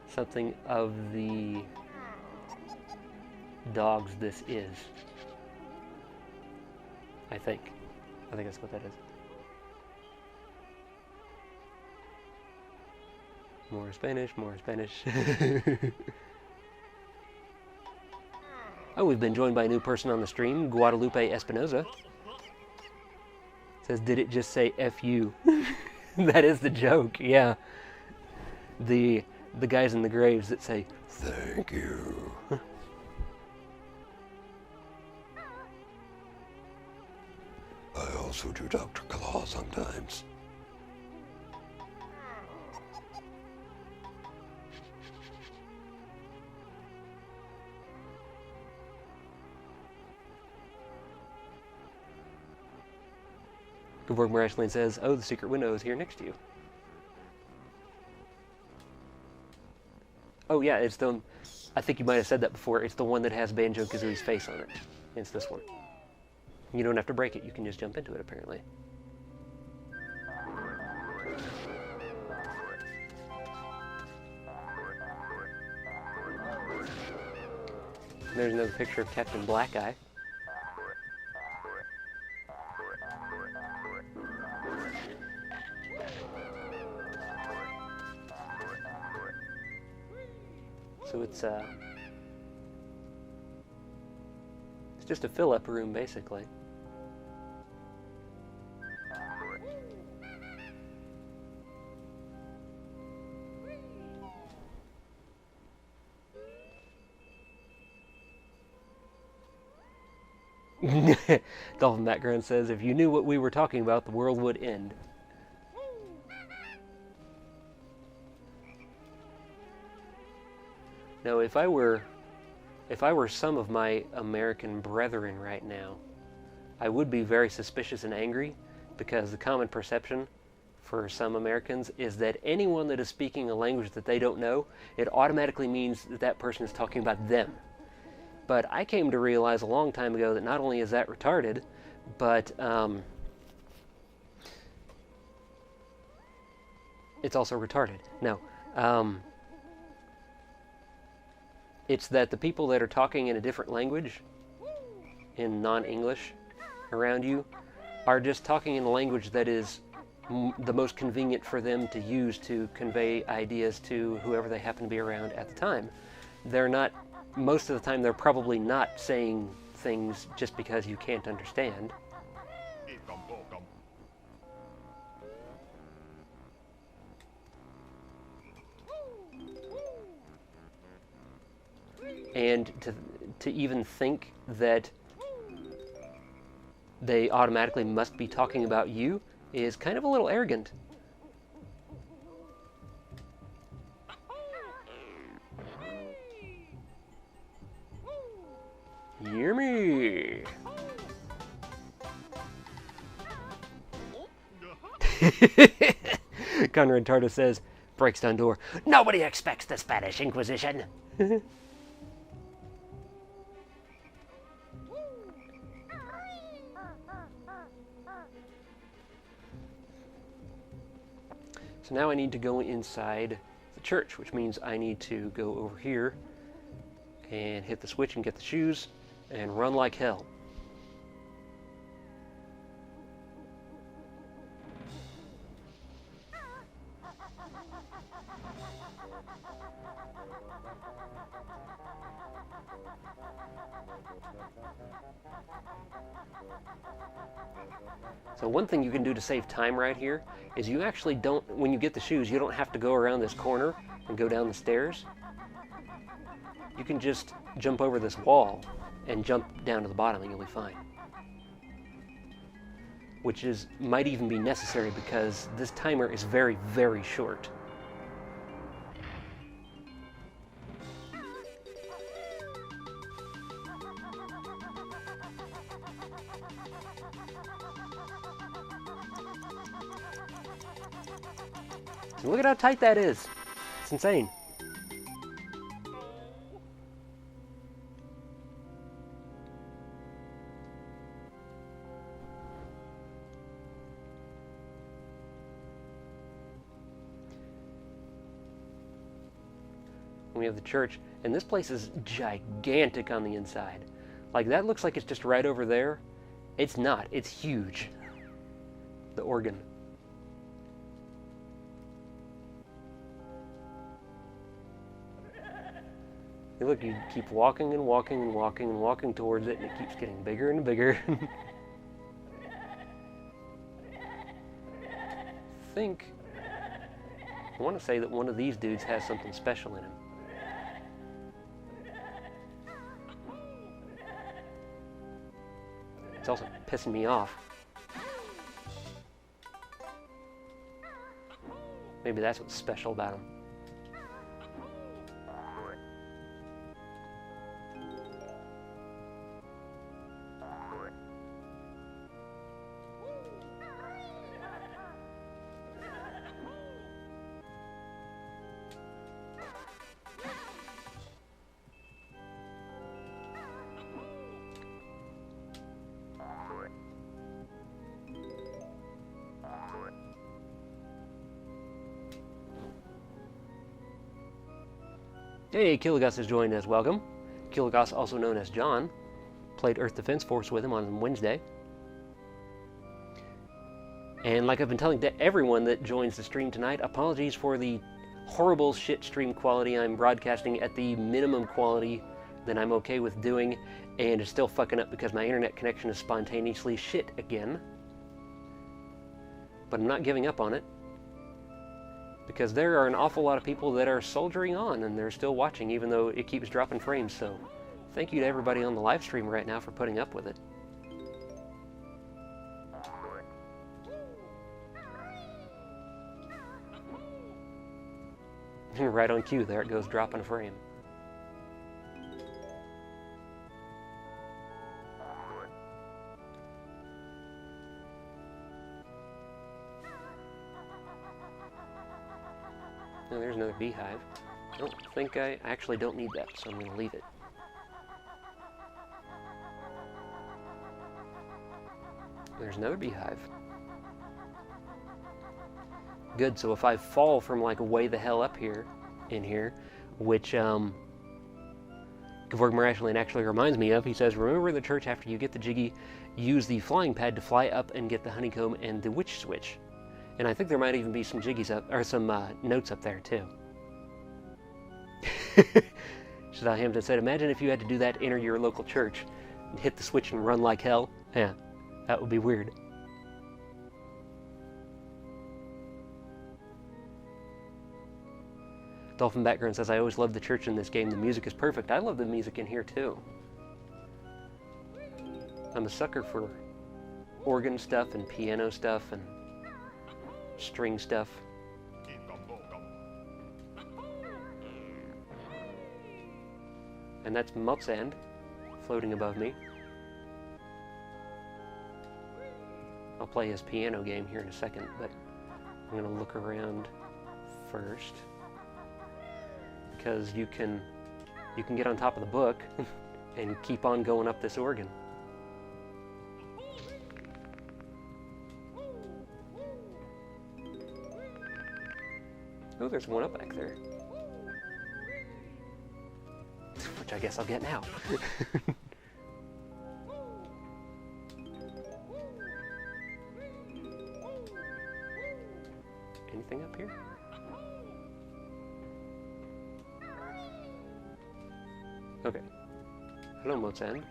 Something of the dogs this is. I think that's what that is. More Spanish, more Spanish. Oh, we've been joined by a new person on the stream, Guadalupe Espinoza. Says, did it just say F you? That is the joke, yeah. The guys in the graves that say, thank you. I also do Dr. Claw sometimes. Gevorg Marashland says, oh, the secret window is here next to you. Oh yeah, it's the... I think you might have said that before. It's the one that has Banjo-Kazooie's face on it. It's this one. You don't have to break it. You can just jump into it, apparently. There's another picture of Captain Black Eye. So it's just a fill-up room, basically. Dolphin Background says, if you knew what we were talking about, the world would end. Now, if I were some of my American brethren right now, I would be very suspicious and angry, because the common perception for some Americans is that anyone that is speaking a language that they don't know, it automatically means that that person is talking about them. But I came to realize a long time ago that not only is that retarded, but it's also retarded. No. It's that the people that are talking in a different language, in non-English, around you, are just talking in a language that is the most convenient for them to use to convey ideas to whoever they happen to be around at the time. They're not... Most of the time, they're probably not saying things just because you can't understand. And to even think that they automatically must be talking about you is kind of a little arrogant. Yummy! Conrad Tardo says, breaks down door. Nobody expects the Spanish Inquisition. So now I need to go inside the church, which means I need to go over here and hit the switch and get the shoes and run like hell. So one thing you can do to save time right here is you actually don't, when you get the shoes, you don't have to go around this corner and go down the stairs. You can just jump over this wall and jump down to the bottom and you'll be fine. Which might even be necessary because this timer is very, very short. So look at how tight that is. It's insane. We have the church, and this place is gigantic on the inside. Like, that looks like it's just right over there. It's not. It's huge. The organ. Hey, look, you keep walking and walking and walking and walking towards it, and it keeps getting bigger and bigger. I want to say that one of these dudes has something special in him. It's also pissing me off. Maybe that's what's special about him. Hey, Killigus has joined us. Welcome. Killigus, also known as John, played Earth Defense Force with him on Wednesday. And like I've been telling everyone that joins the stream tonight, apologies for the horrible shit stream quality. I'm broadcasting at the minimum quality that I'm okay with doing, and it's still fucking up because my internet connection is spontaneously shit again. But I'm not giving up on it, because there are an awful lot of people that are soldiering on and they're still watching even though it keeps dropping frames. So thank you to everybody on the live stream right now for putting up with it. Right on cue, there it goes, dropping a frame. Oh, there's another beehive. I don't think I actually don't need that, so I'm going to leave it. There's another beehive. Good, so if I fall from like way the hell up here, in here, which Gevorg Marashlin actually reminds me of, he says, remember the church after you get the Jiggy, use the flying pad to fly up and get the honeycomb and the witch switch. And I think there might even be some Jiggies up, or some notes up there too. Shadal Hampton said, imagine if you had to do that, enter your local church, and hit the switch and run like hell. Yeah, that would be weird. Dolphin Background says, I always love the church in this game. The music is perfect. I love the music in here too. I'm a sucker for organ stuff and piano stuff and string stuff. And that's Motsand floating above me. I'll play his piano game here in a second, but I'm going to look around first, because you can get on top of the book and keep on going up this organ. Oh, there's one up back there. Which I guess I'll get now. Anything up here? Okay. Hello, Motsand.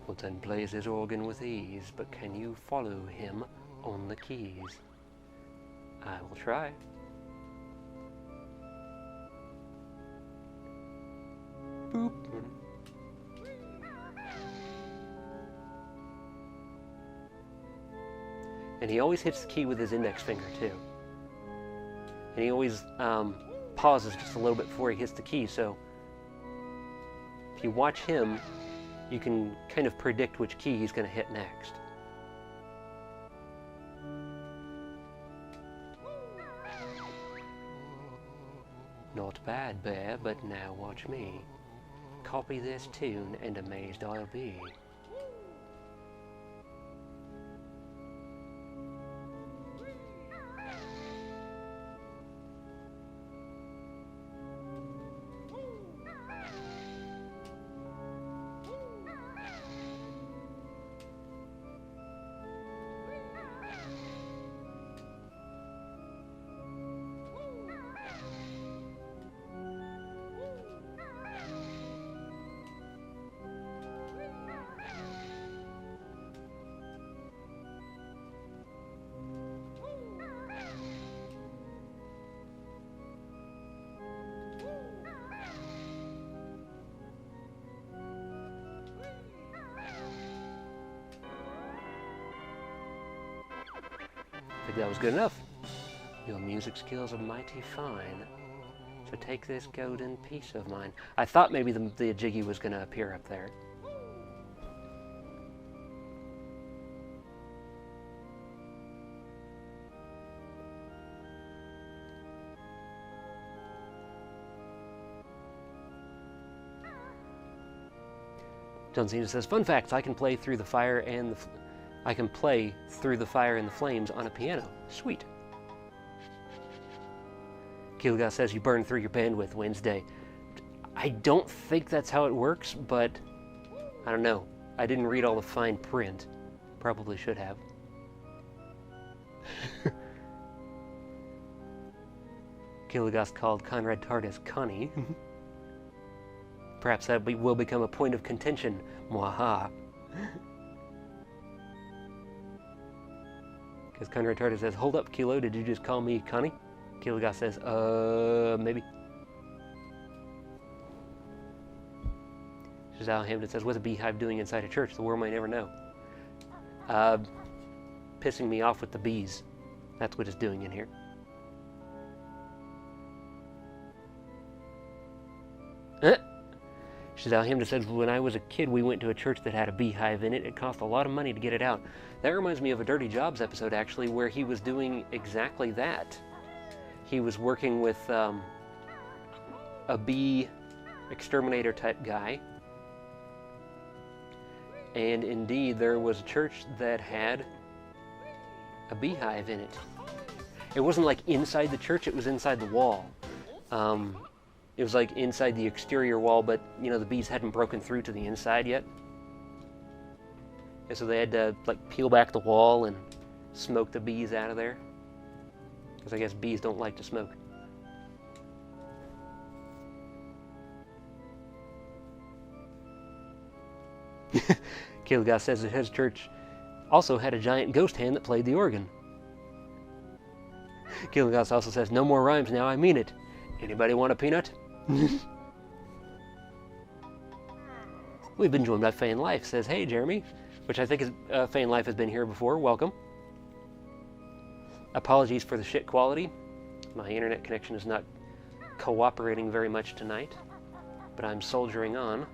Motsand plays his organ with ease, but can you follow him on the keys? I will try. Boop. And he always hits the key with his index finger, too. And he always pauses just a little bit before he hits the key, so if you watch him, you can kind of predict which key he's going to hit next. Not bad, Bear, but now watch me. Copy this tune and amazed I'll be. I think that was good enough. Your music skills are mighty fine, so take this golden piece of mine. I thought maybe the Jiggy was going to appear up there. John Cena says, fun facts, I can play through the fire and the flames on a piano. Sweet. Kilga says you burn through your bandwidth Wednesday. I don't think that's how it works, but I don't know. I didn't read all the fine print. Probably should have. Killigast called Conrad Tardis Connie. Perhaps that will become a point of contention. Mwaha. Because Conrad Tardis says, hold up, Kilo, did you just call me Connie? Killigast says, maybe. Shazal Hamden says, what's a beehive doing inside a church? The world may never know. Pissing me off with the bees. That's what it's doing in here. Shazal Hamden says, when I was a kid, we went to a church that had a beehive in it. It cost a lot of money to get it out. That reminds me of a Dirty Jobs episode, actually, where he was doing exactly that. He was working with a bee exterminator type guy. And indeed, there was a church that had a beehive in it. It wasn't like inside the church, it was inside the wall. It was like inside the exterior wall, but you know, the bees hadn't broken through to the inside yet. And so they had to like peel back the wall and smoke the bees out of there. Because I guess bees don't like to smoke. Kilgas says that his church also had a giant ghost hand that played the organ. Kilgas also says, no more rhymes now, I mean it. Anybody want a peanut? We've been joined by Fan Life, says, hey Jeremy, which I think is, Fan Life has been here before, welcome. Apologies for the shit quality. My internet connection is not cooperating very much tonight, but I'm soldiering on.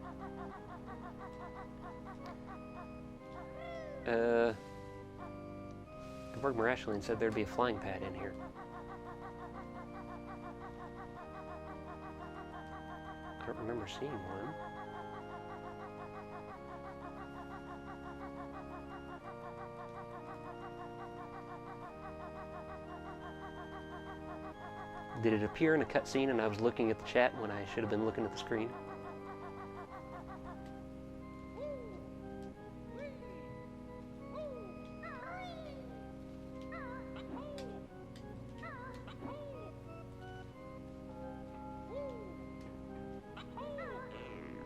Geborg Marashlian said there'd be a flying pad in here. I don't remember seeing one. Did it appear in a cutscene and I was looking at the chat when I should have been looking at the screen?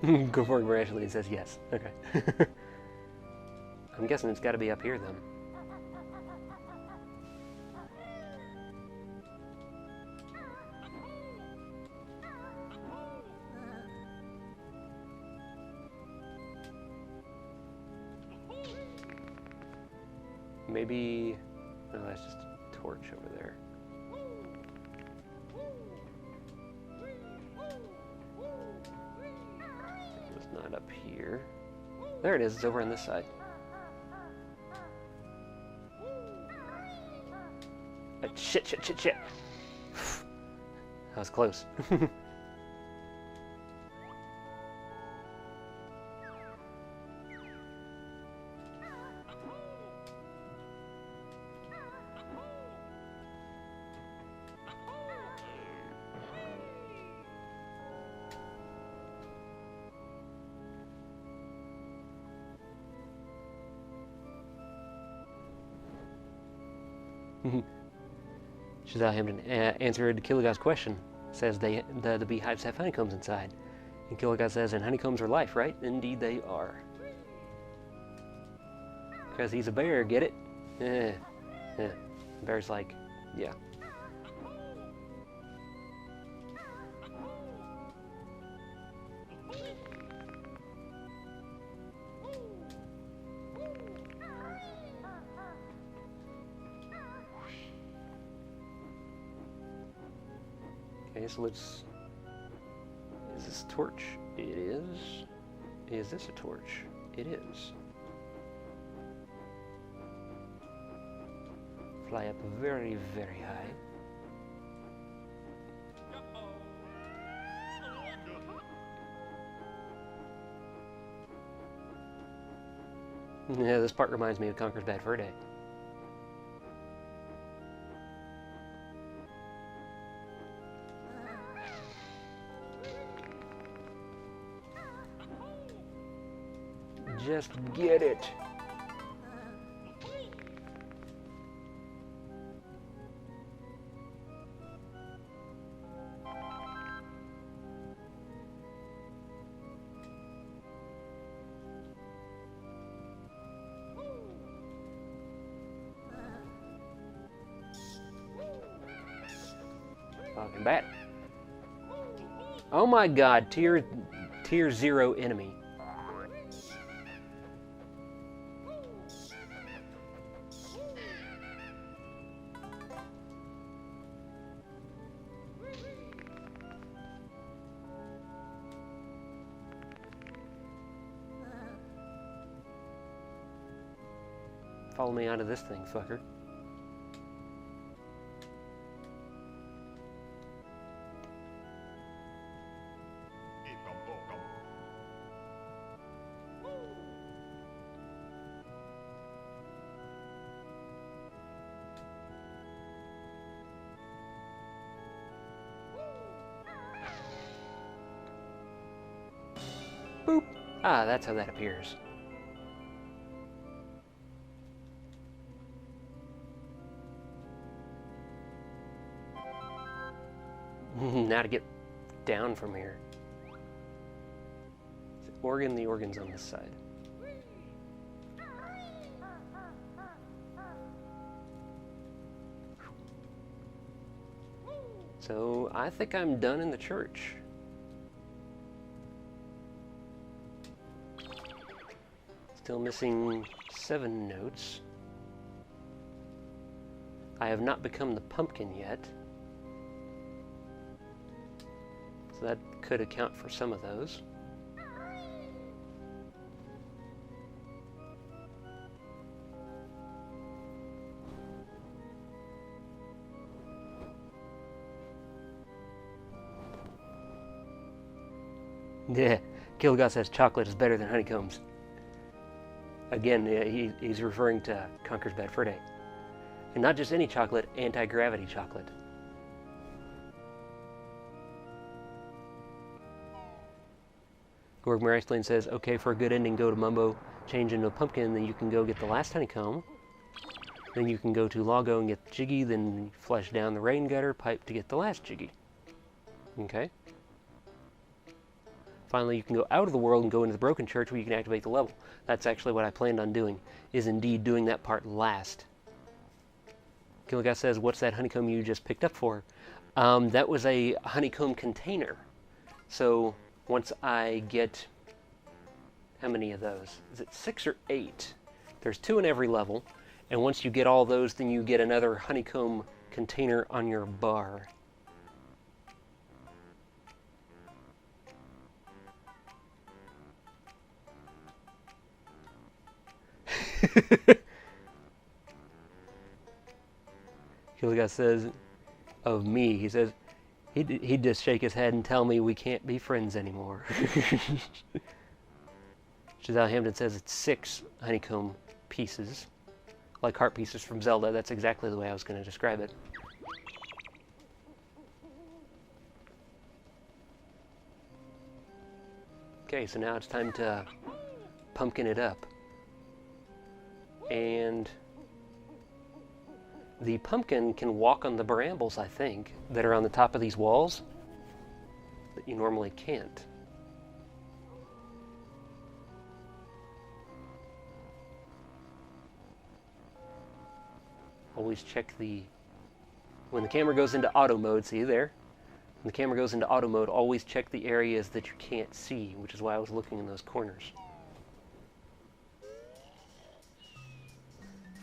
Geborg Marashlian says yes. Okay. I'm guessing it's got to be up here then. Maybe... No, that's just a torch over there. It's not up here. There it is, it's over on this side. Shit. That was close. Shazal Hamden answered Killigas' question. Says the beehives have honeycombs inside. And Killigas says, and honeycombs are life, right? Indeed they are. Because he's a bear, get it? Yeah. Bear's like, yeah. Okay, so let's... Is this a torch? It is. Is this a torch? It is. Fly up very, very high. Yeah, this part reminds me of Conker's Bad Fur Day. Just get it. Talking bat. Oh my god, tier 0 enemy. Follow me onto this thing, fucker. Boop. Ah, that's how that appears. Now to get down from here. Organ, the organ's on this side. So, I think I'm done in the church. Still missing 7 notes. I have not become the pumpkin yet. So that could account for some of those. Yeah, Kilgore says chocolate is better than honeycombs. Again, he's referring to Conker's Bad Fur Day. And not just any chocolate, anti-gravity chocolate. Gorg Marexplain says, okay, for a good ending, go to Mumbo, change into a pumpkin, then you can go get the last honeycomb. Then you can go to Lago and get the Jiggy, then flush down the rain gutter pipe to get the last Jiggy. Okay. Finally, you can go out of the world and go into the Broken Church where you can activate the level. That's actually what I planned on doing, is indeed doing that part last. Kilgore says, what's that honeycomb you just picked up for? That was a honeycomb container. So, once I get... How many of those? Is it 6 or 8? There's 2 in every level. And once you get all those, then you get another honeycomb container on your bar. Kilgore says, of me, he says, he'd just shake his head and tell me we can't be friends anymore. Giselle Hampton says it's 6 honeycomb pieces. Like heart pieces from Zelda, that's exactly the way I was going to describe it. Okay, so now it's time to pumpkin it up. And the pumpkin can walk on the brambles, I think, that are on the top of these walls that you normally can't. Always check when the camera goes into auto mode, see there? When the camera goes into auto mode, always check the areas that you can't see, which is why I was looking in those corners.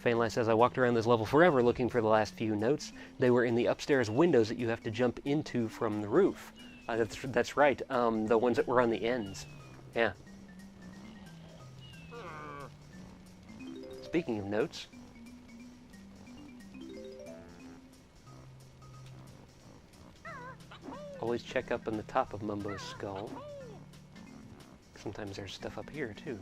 Fanlight says, I walked around this level forever looking for the last few notes. They were in the upstairs windows that you have to jump into from the roof. That's right, the ones that were on the ends. Yeah. Speaking of notes... Always check up on the top of Mumbo's skull. Sometimes there's stuff up here, too.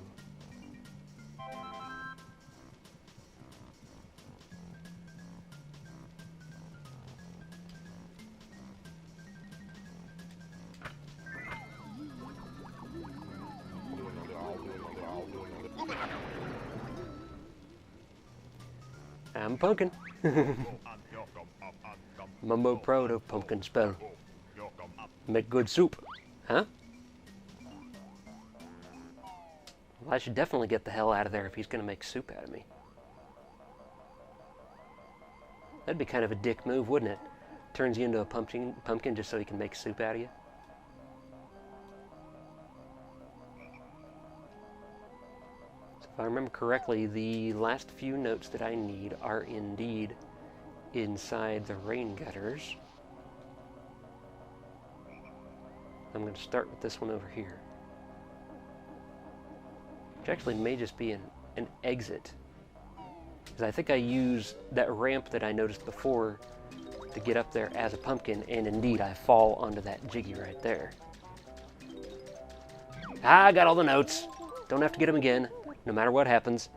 I'm a pumpkin. Mumbo proto pumpkin spell. Make good soup. Huh? Well, I should definitely get the hell out of there if he's going to make soup out of me. That'd be kind of a dick move, wouldn't it? Turns you into a pumpkin just so he can make soup out of you. So if I remember correctly, the last few notes that I need are indeed inside the rain gutters. I'm going to start with this one over here. Which actually may just be an exit. Because I think I use that ramp that I noticed before to get up there as a pumpkin, and indeed I fall onto that jiggy right there. Ah, I got all the notes. Don't have to get them again, no matter what happens.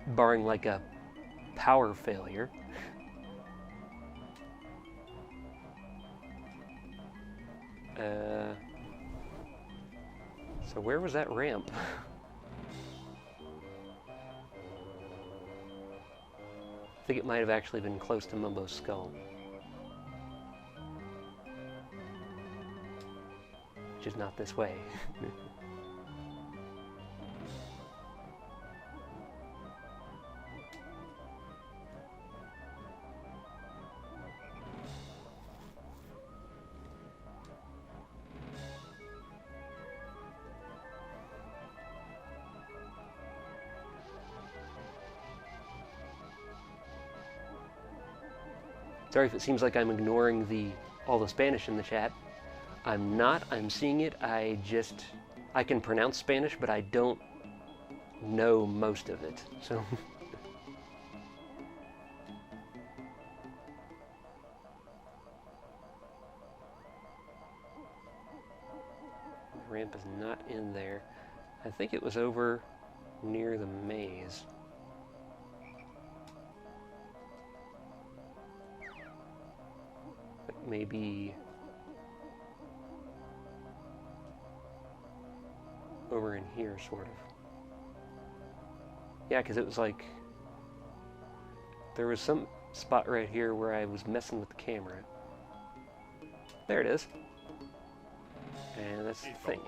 Barring like a power failure. So where was that ramp? I think it might have actually been close to Mumbo's skull. Which is not this way. Sorry if it seems like I'm ignoring all the Spanish in the chat. I'm not. I'm seeing it. I can pronounce Spanish, but I don't know most of it. So the ramp is not in there. I think it was over near the maze. Maybe over in here, sort of. Yeah, because it was like there was some spot right here where I was messing with the camera. There it is. And that's the thing.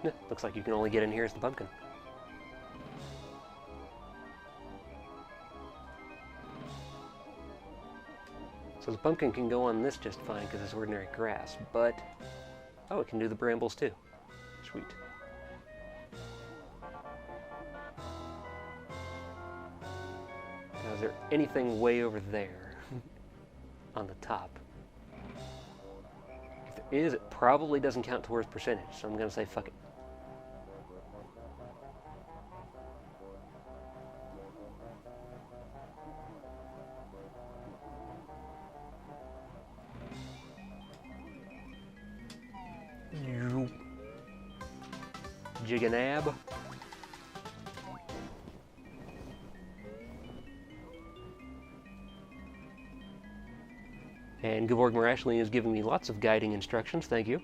Yeah, looks like you can only get in here as the pumpkin. So the pumpkin can go on this just fine because it's ordinary grass, but... Oh, it can do the brambles too. Sweet. Now, is there anything way over there on the top? If there is, it probably doesn't count towards percentage, so I'm going to say fuck it. Jiganab. And Gevorg Marashling is giving me lots of guiding instructions, thank you.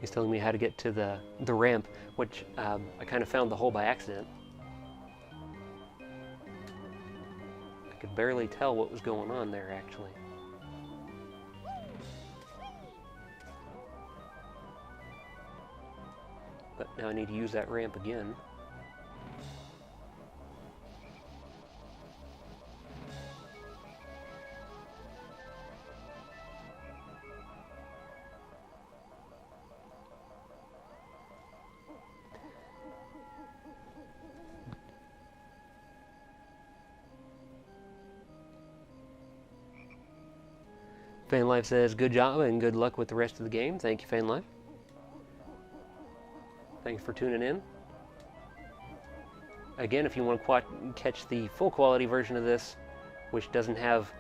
He's telling me how to get to the ramp, which I kind of found the hole by accident. I could barely tell what was going on there, actually. But now I need to use that ramp again. FanLife says, good job and good luck with the rest of the game. Thank you, FanLife. Thanks for tuning in. Again, if you want to catch the full quality version of this, which doesn't have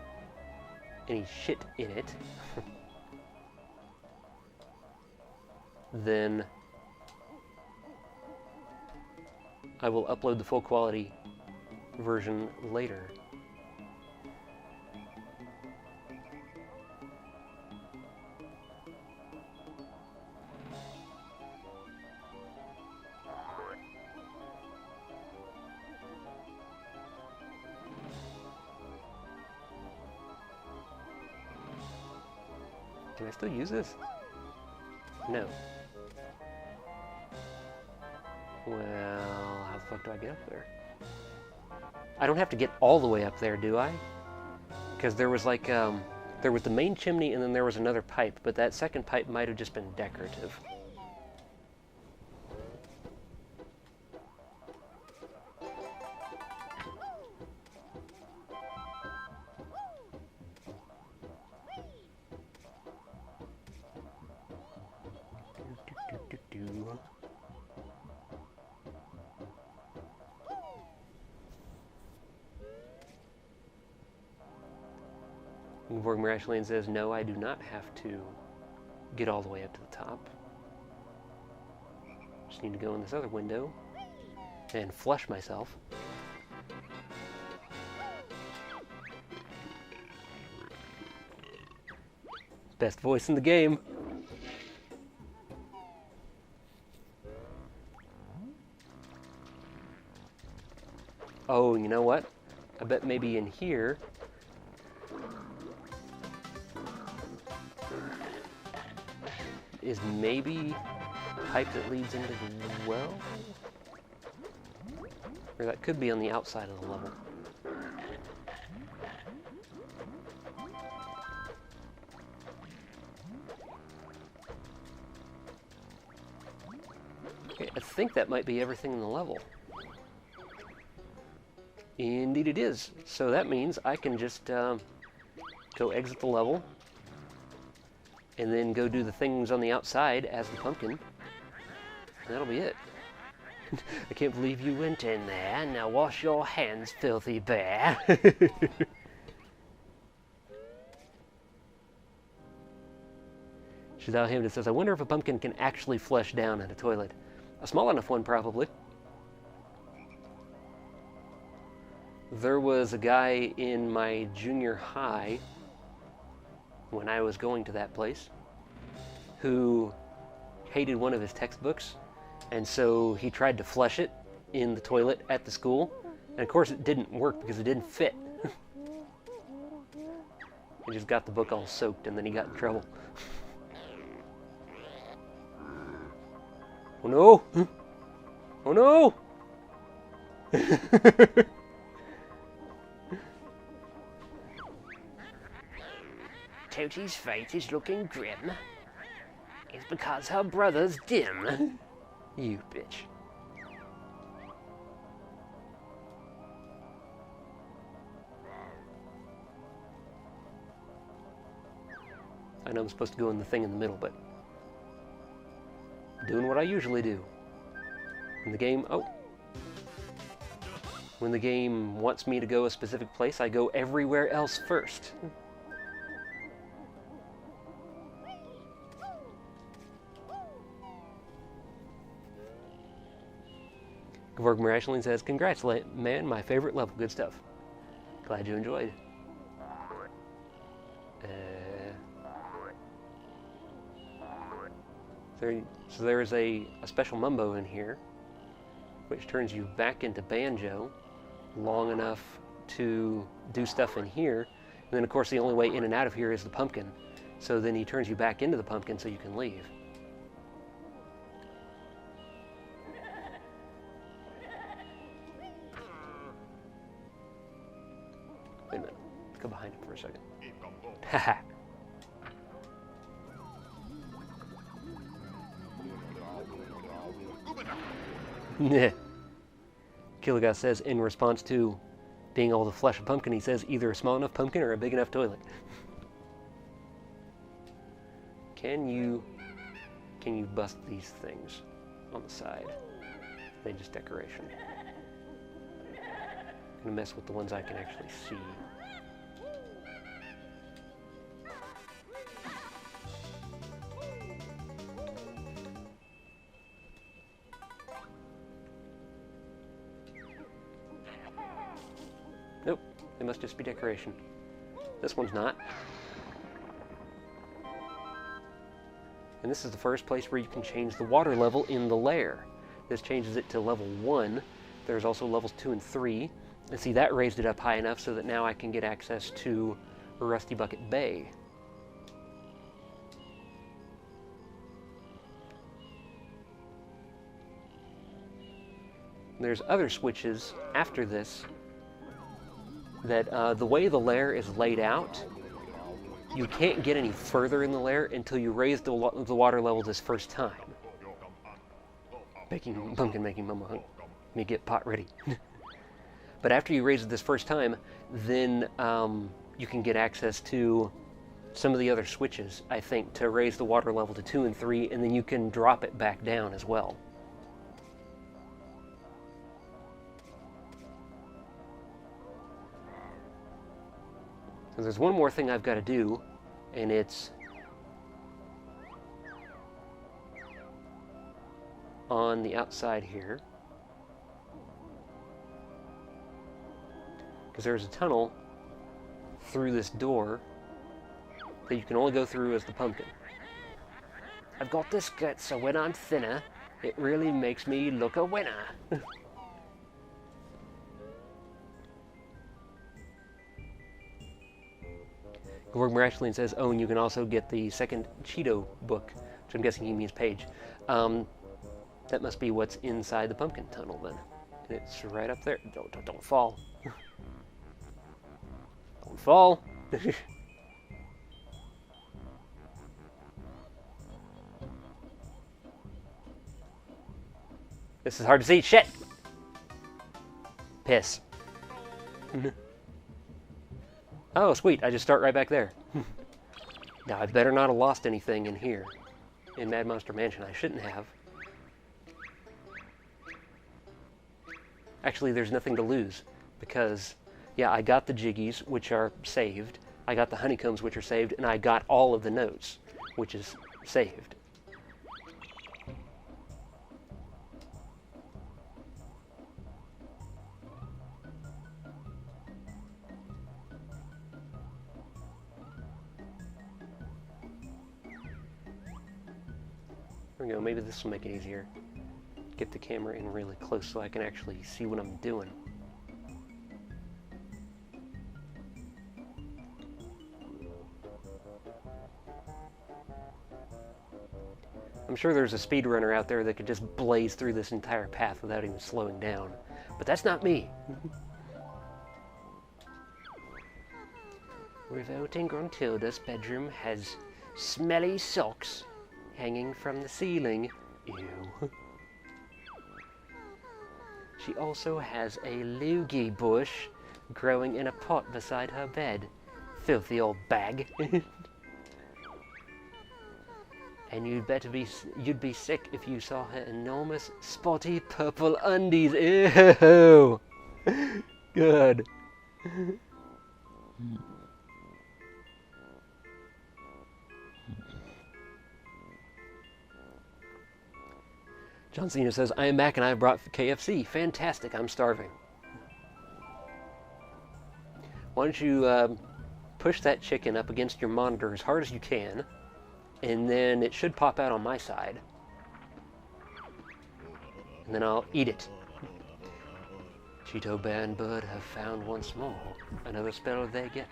any shit in it, then I will upload the full quality version later. Can I still use this? No. Well, how the fuck do I get up there? I don't have to get all the way up there, do I? Because there was like, there was the main chimney and then there was another pipe, but that second pipe might have just been decorative. Mirashland says, no, I do not have to get all the way up to the top. Just need to go in this other window and flush myself. Best voice in the game. Oh, you know what? I bet maybe in here is maybe a pipe that leads into the well? Or that could be on the outside of the level. Okay, I think that might be everything in the level. Indeed it is. So that means I can just go exit the level and then go do the things on the outside as the pumpkin. And that'll be it. I can't believe you went in there. Now wash your hands, filthy bear. Shazal Hamden says, I wonder if a pumpkin can actually flush down in a toilet. A small enough one, probably. There was a guy in my junior high, when I was going to that place, who hated one of his textbooks, and so he tried to flush it in the toilet at the school, and of course it didn't work because it didn't fit. He just got the book all soaked and then he got in trouble. Oh no! Oh no! Tootie's fate is looking grim. It's because her brother's dim. You bitch. I know I'm supposed to go in the thing in the middle, but doing what I usually do. When the game, when the game wants me to go a specific place, I go everywhere else first. Gavorg Mirashline says, congrats, man, my favorite level. Good stuff. Glad you enjoyed. So there's a special mumbo in here, which turns you back into Banjo long enough to do stuff in here. And then, of course, the only way in and out of here is the pumpkin. So then he turns you back into the pumpkin so you can leave. Wait a minute. Let's go behind him for a second. Haha. Killigas says, in response to being able to flush a pumpkin, he says, either a small enough pumpkin or a big enough toilet. Can you bust these things on the side? They just decoration. I'm gonna mess with the ones I can actually see. Nope, they must just be decoration. This one's not. And this is the first place where you can change the water level in the lair. This changes it to level 1. There's also levels 2 and 3. And see, that raised it up high enough so that now I can get access to Rusty Bucket Bay. there's other switches after this that the way the lair is laid out, you can't get any further in the lair until you raise the water level this first time. Pumpkin making mama let me get pot ready. But after you raise it this first time, then you can get access to some of the other switches, I think, to raise the water level to 2 and 3, and then you can drop it back down as well. So there's one more thing I've got to do, and it's on the outside here. Because there's a tunnel through this door that you can only go through as the pumpkin. I've got this gut, so when I'm thinner, it really makes me look a winner. Gorg Miraculine says, oh, and you can also get the second Cheeto book, which I'm guessing he means page. That must be what's inside the pumpkin tunnel then. And it's right up there. Don't fall. Don't fall. This is hard to see. Shit! Piss. Oh, sweet. I just start right back there. Now, I better not have lost anything in here. In Mad Monster Mansion. I shouldn't have. Actually, there's nothing to lose. Because, yeah, I got the Jiggies, which are saved. I got the Honeycombs, which are saved. And I got all of the notes, which is saved. There we go, maybe this will make it easier. Get the camera in really close so I can actually see what I'm doing. I'm sure there's a speedrunner out there that could just blaze through this entire path without even slowing down. But that's not me. Revolting Gruntilda's bedroom has smelly socks hanging from the ceiling. Ew. She also has a loogie bush growing in a pot beside her bed. Filthy old bag. And you'd be sick if you saw her enormous spotty purple undies. Ew. Good. John Cena says, I am back and I brought KFC. Fantastic, I'm starving. Why don't you push that chicken up against your monitor as hard as you can, and then it should pop out on my side. And then I'll eat it. Cheeto Bear and Bird have found once more another spell they get.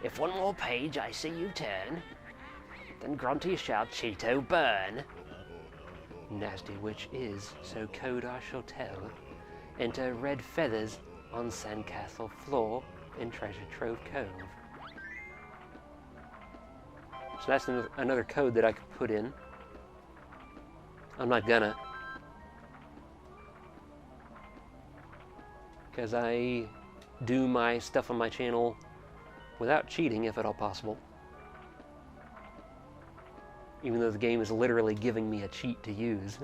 If one more page I see you turn, then Grunty shall Cheeto burn. Nasty witch is, so code I shall tell. Enter red feathers on sandcastle floor in Treasure Trove Cove. So that's another code that I could put in. I'm not gonna. Because I do my stuff on my channel without cheating, if at all possible. Even though the game is literally giving me a cheat to use.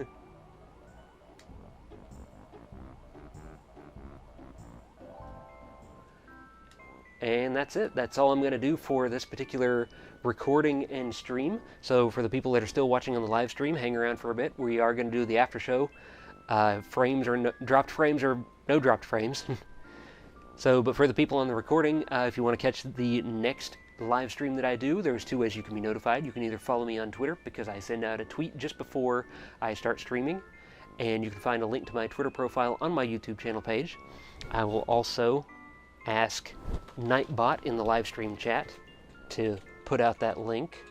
And that's it. That's all I'm going to do for this particular recording and stream. So for the people that are still watching on the live stream, hang around for a bit. We are going to do the after show. Frames or dropped frames or no dropped frames. So, but for the people on the recording, if you want to catch the next live stream that I do, there's two ways you can be notified. You can either follow me on Twitter, because I send out a tweet just before I start streaming, and you can find a link to my Twitter profile on my YouTube channel page. I will also ask Nightbot in the live stream chat to put out that link,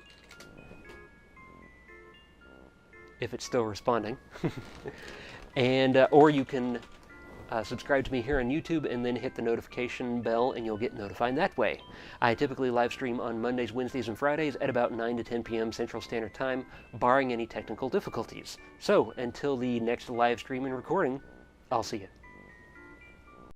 if it's still responding. And or you can subscribe to me here on YouTube and then hit the notification bell and you'll get notified that way. I typically live stream on Mondays, Wednesdays, and Fridays at about 9 to 10 p.m. Central Standard Time, barring any technical difficulties. So, until the next live stream and recording, I'll see you.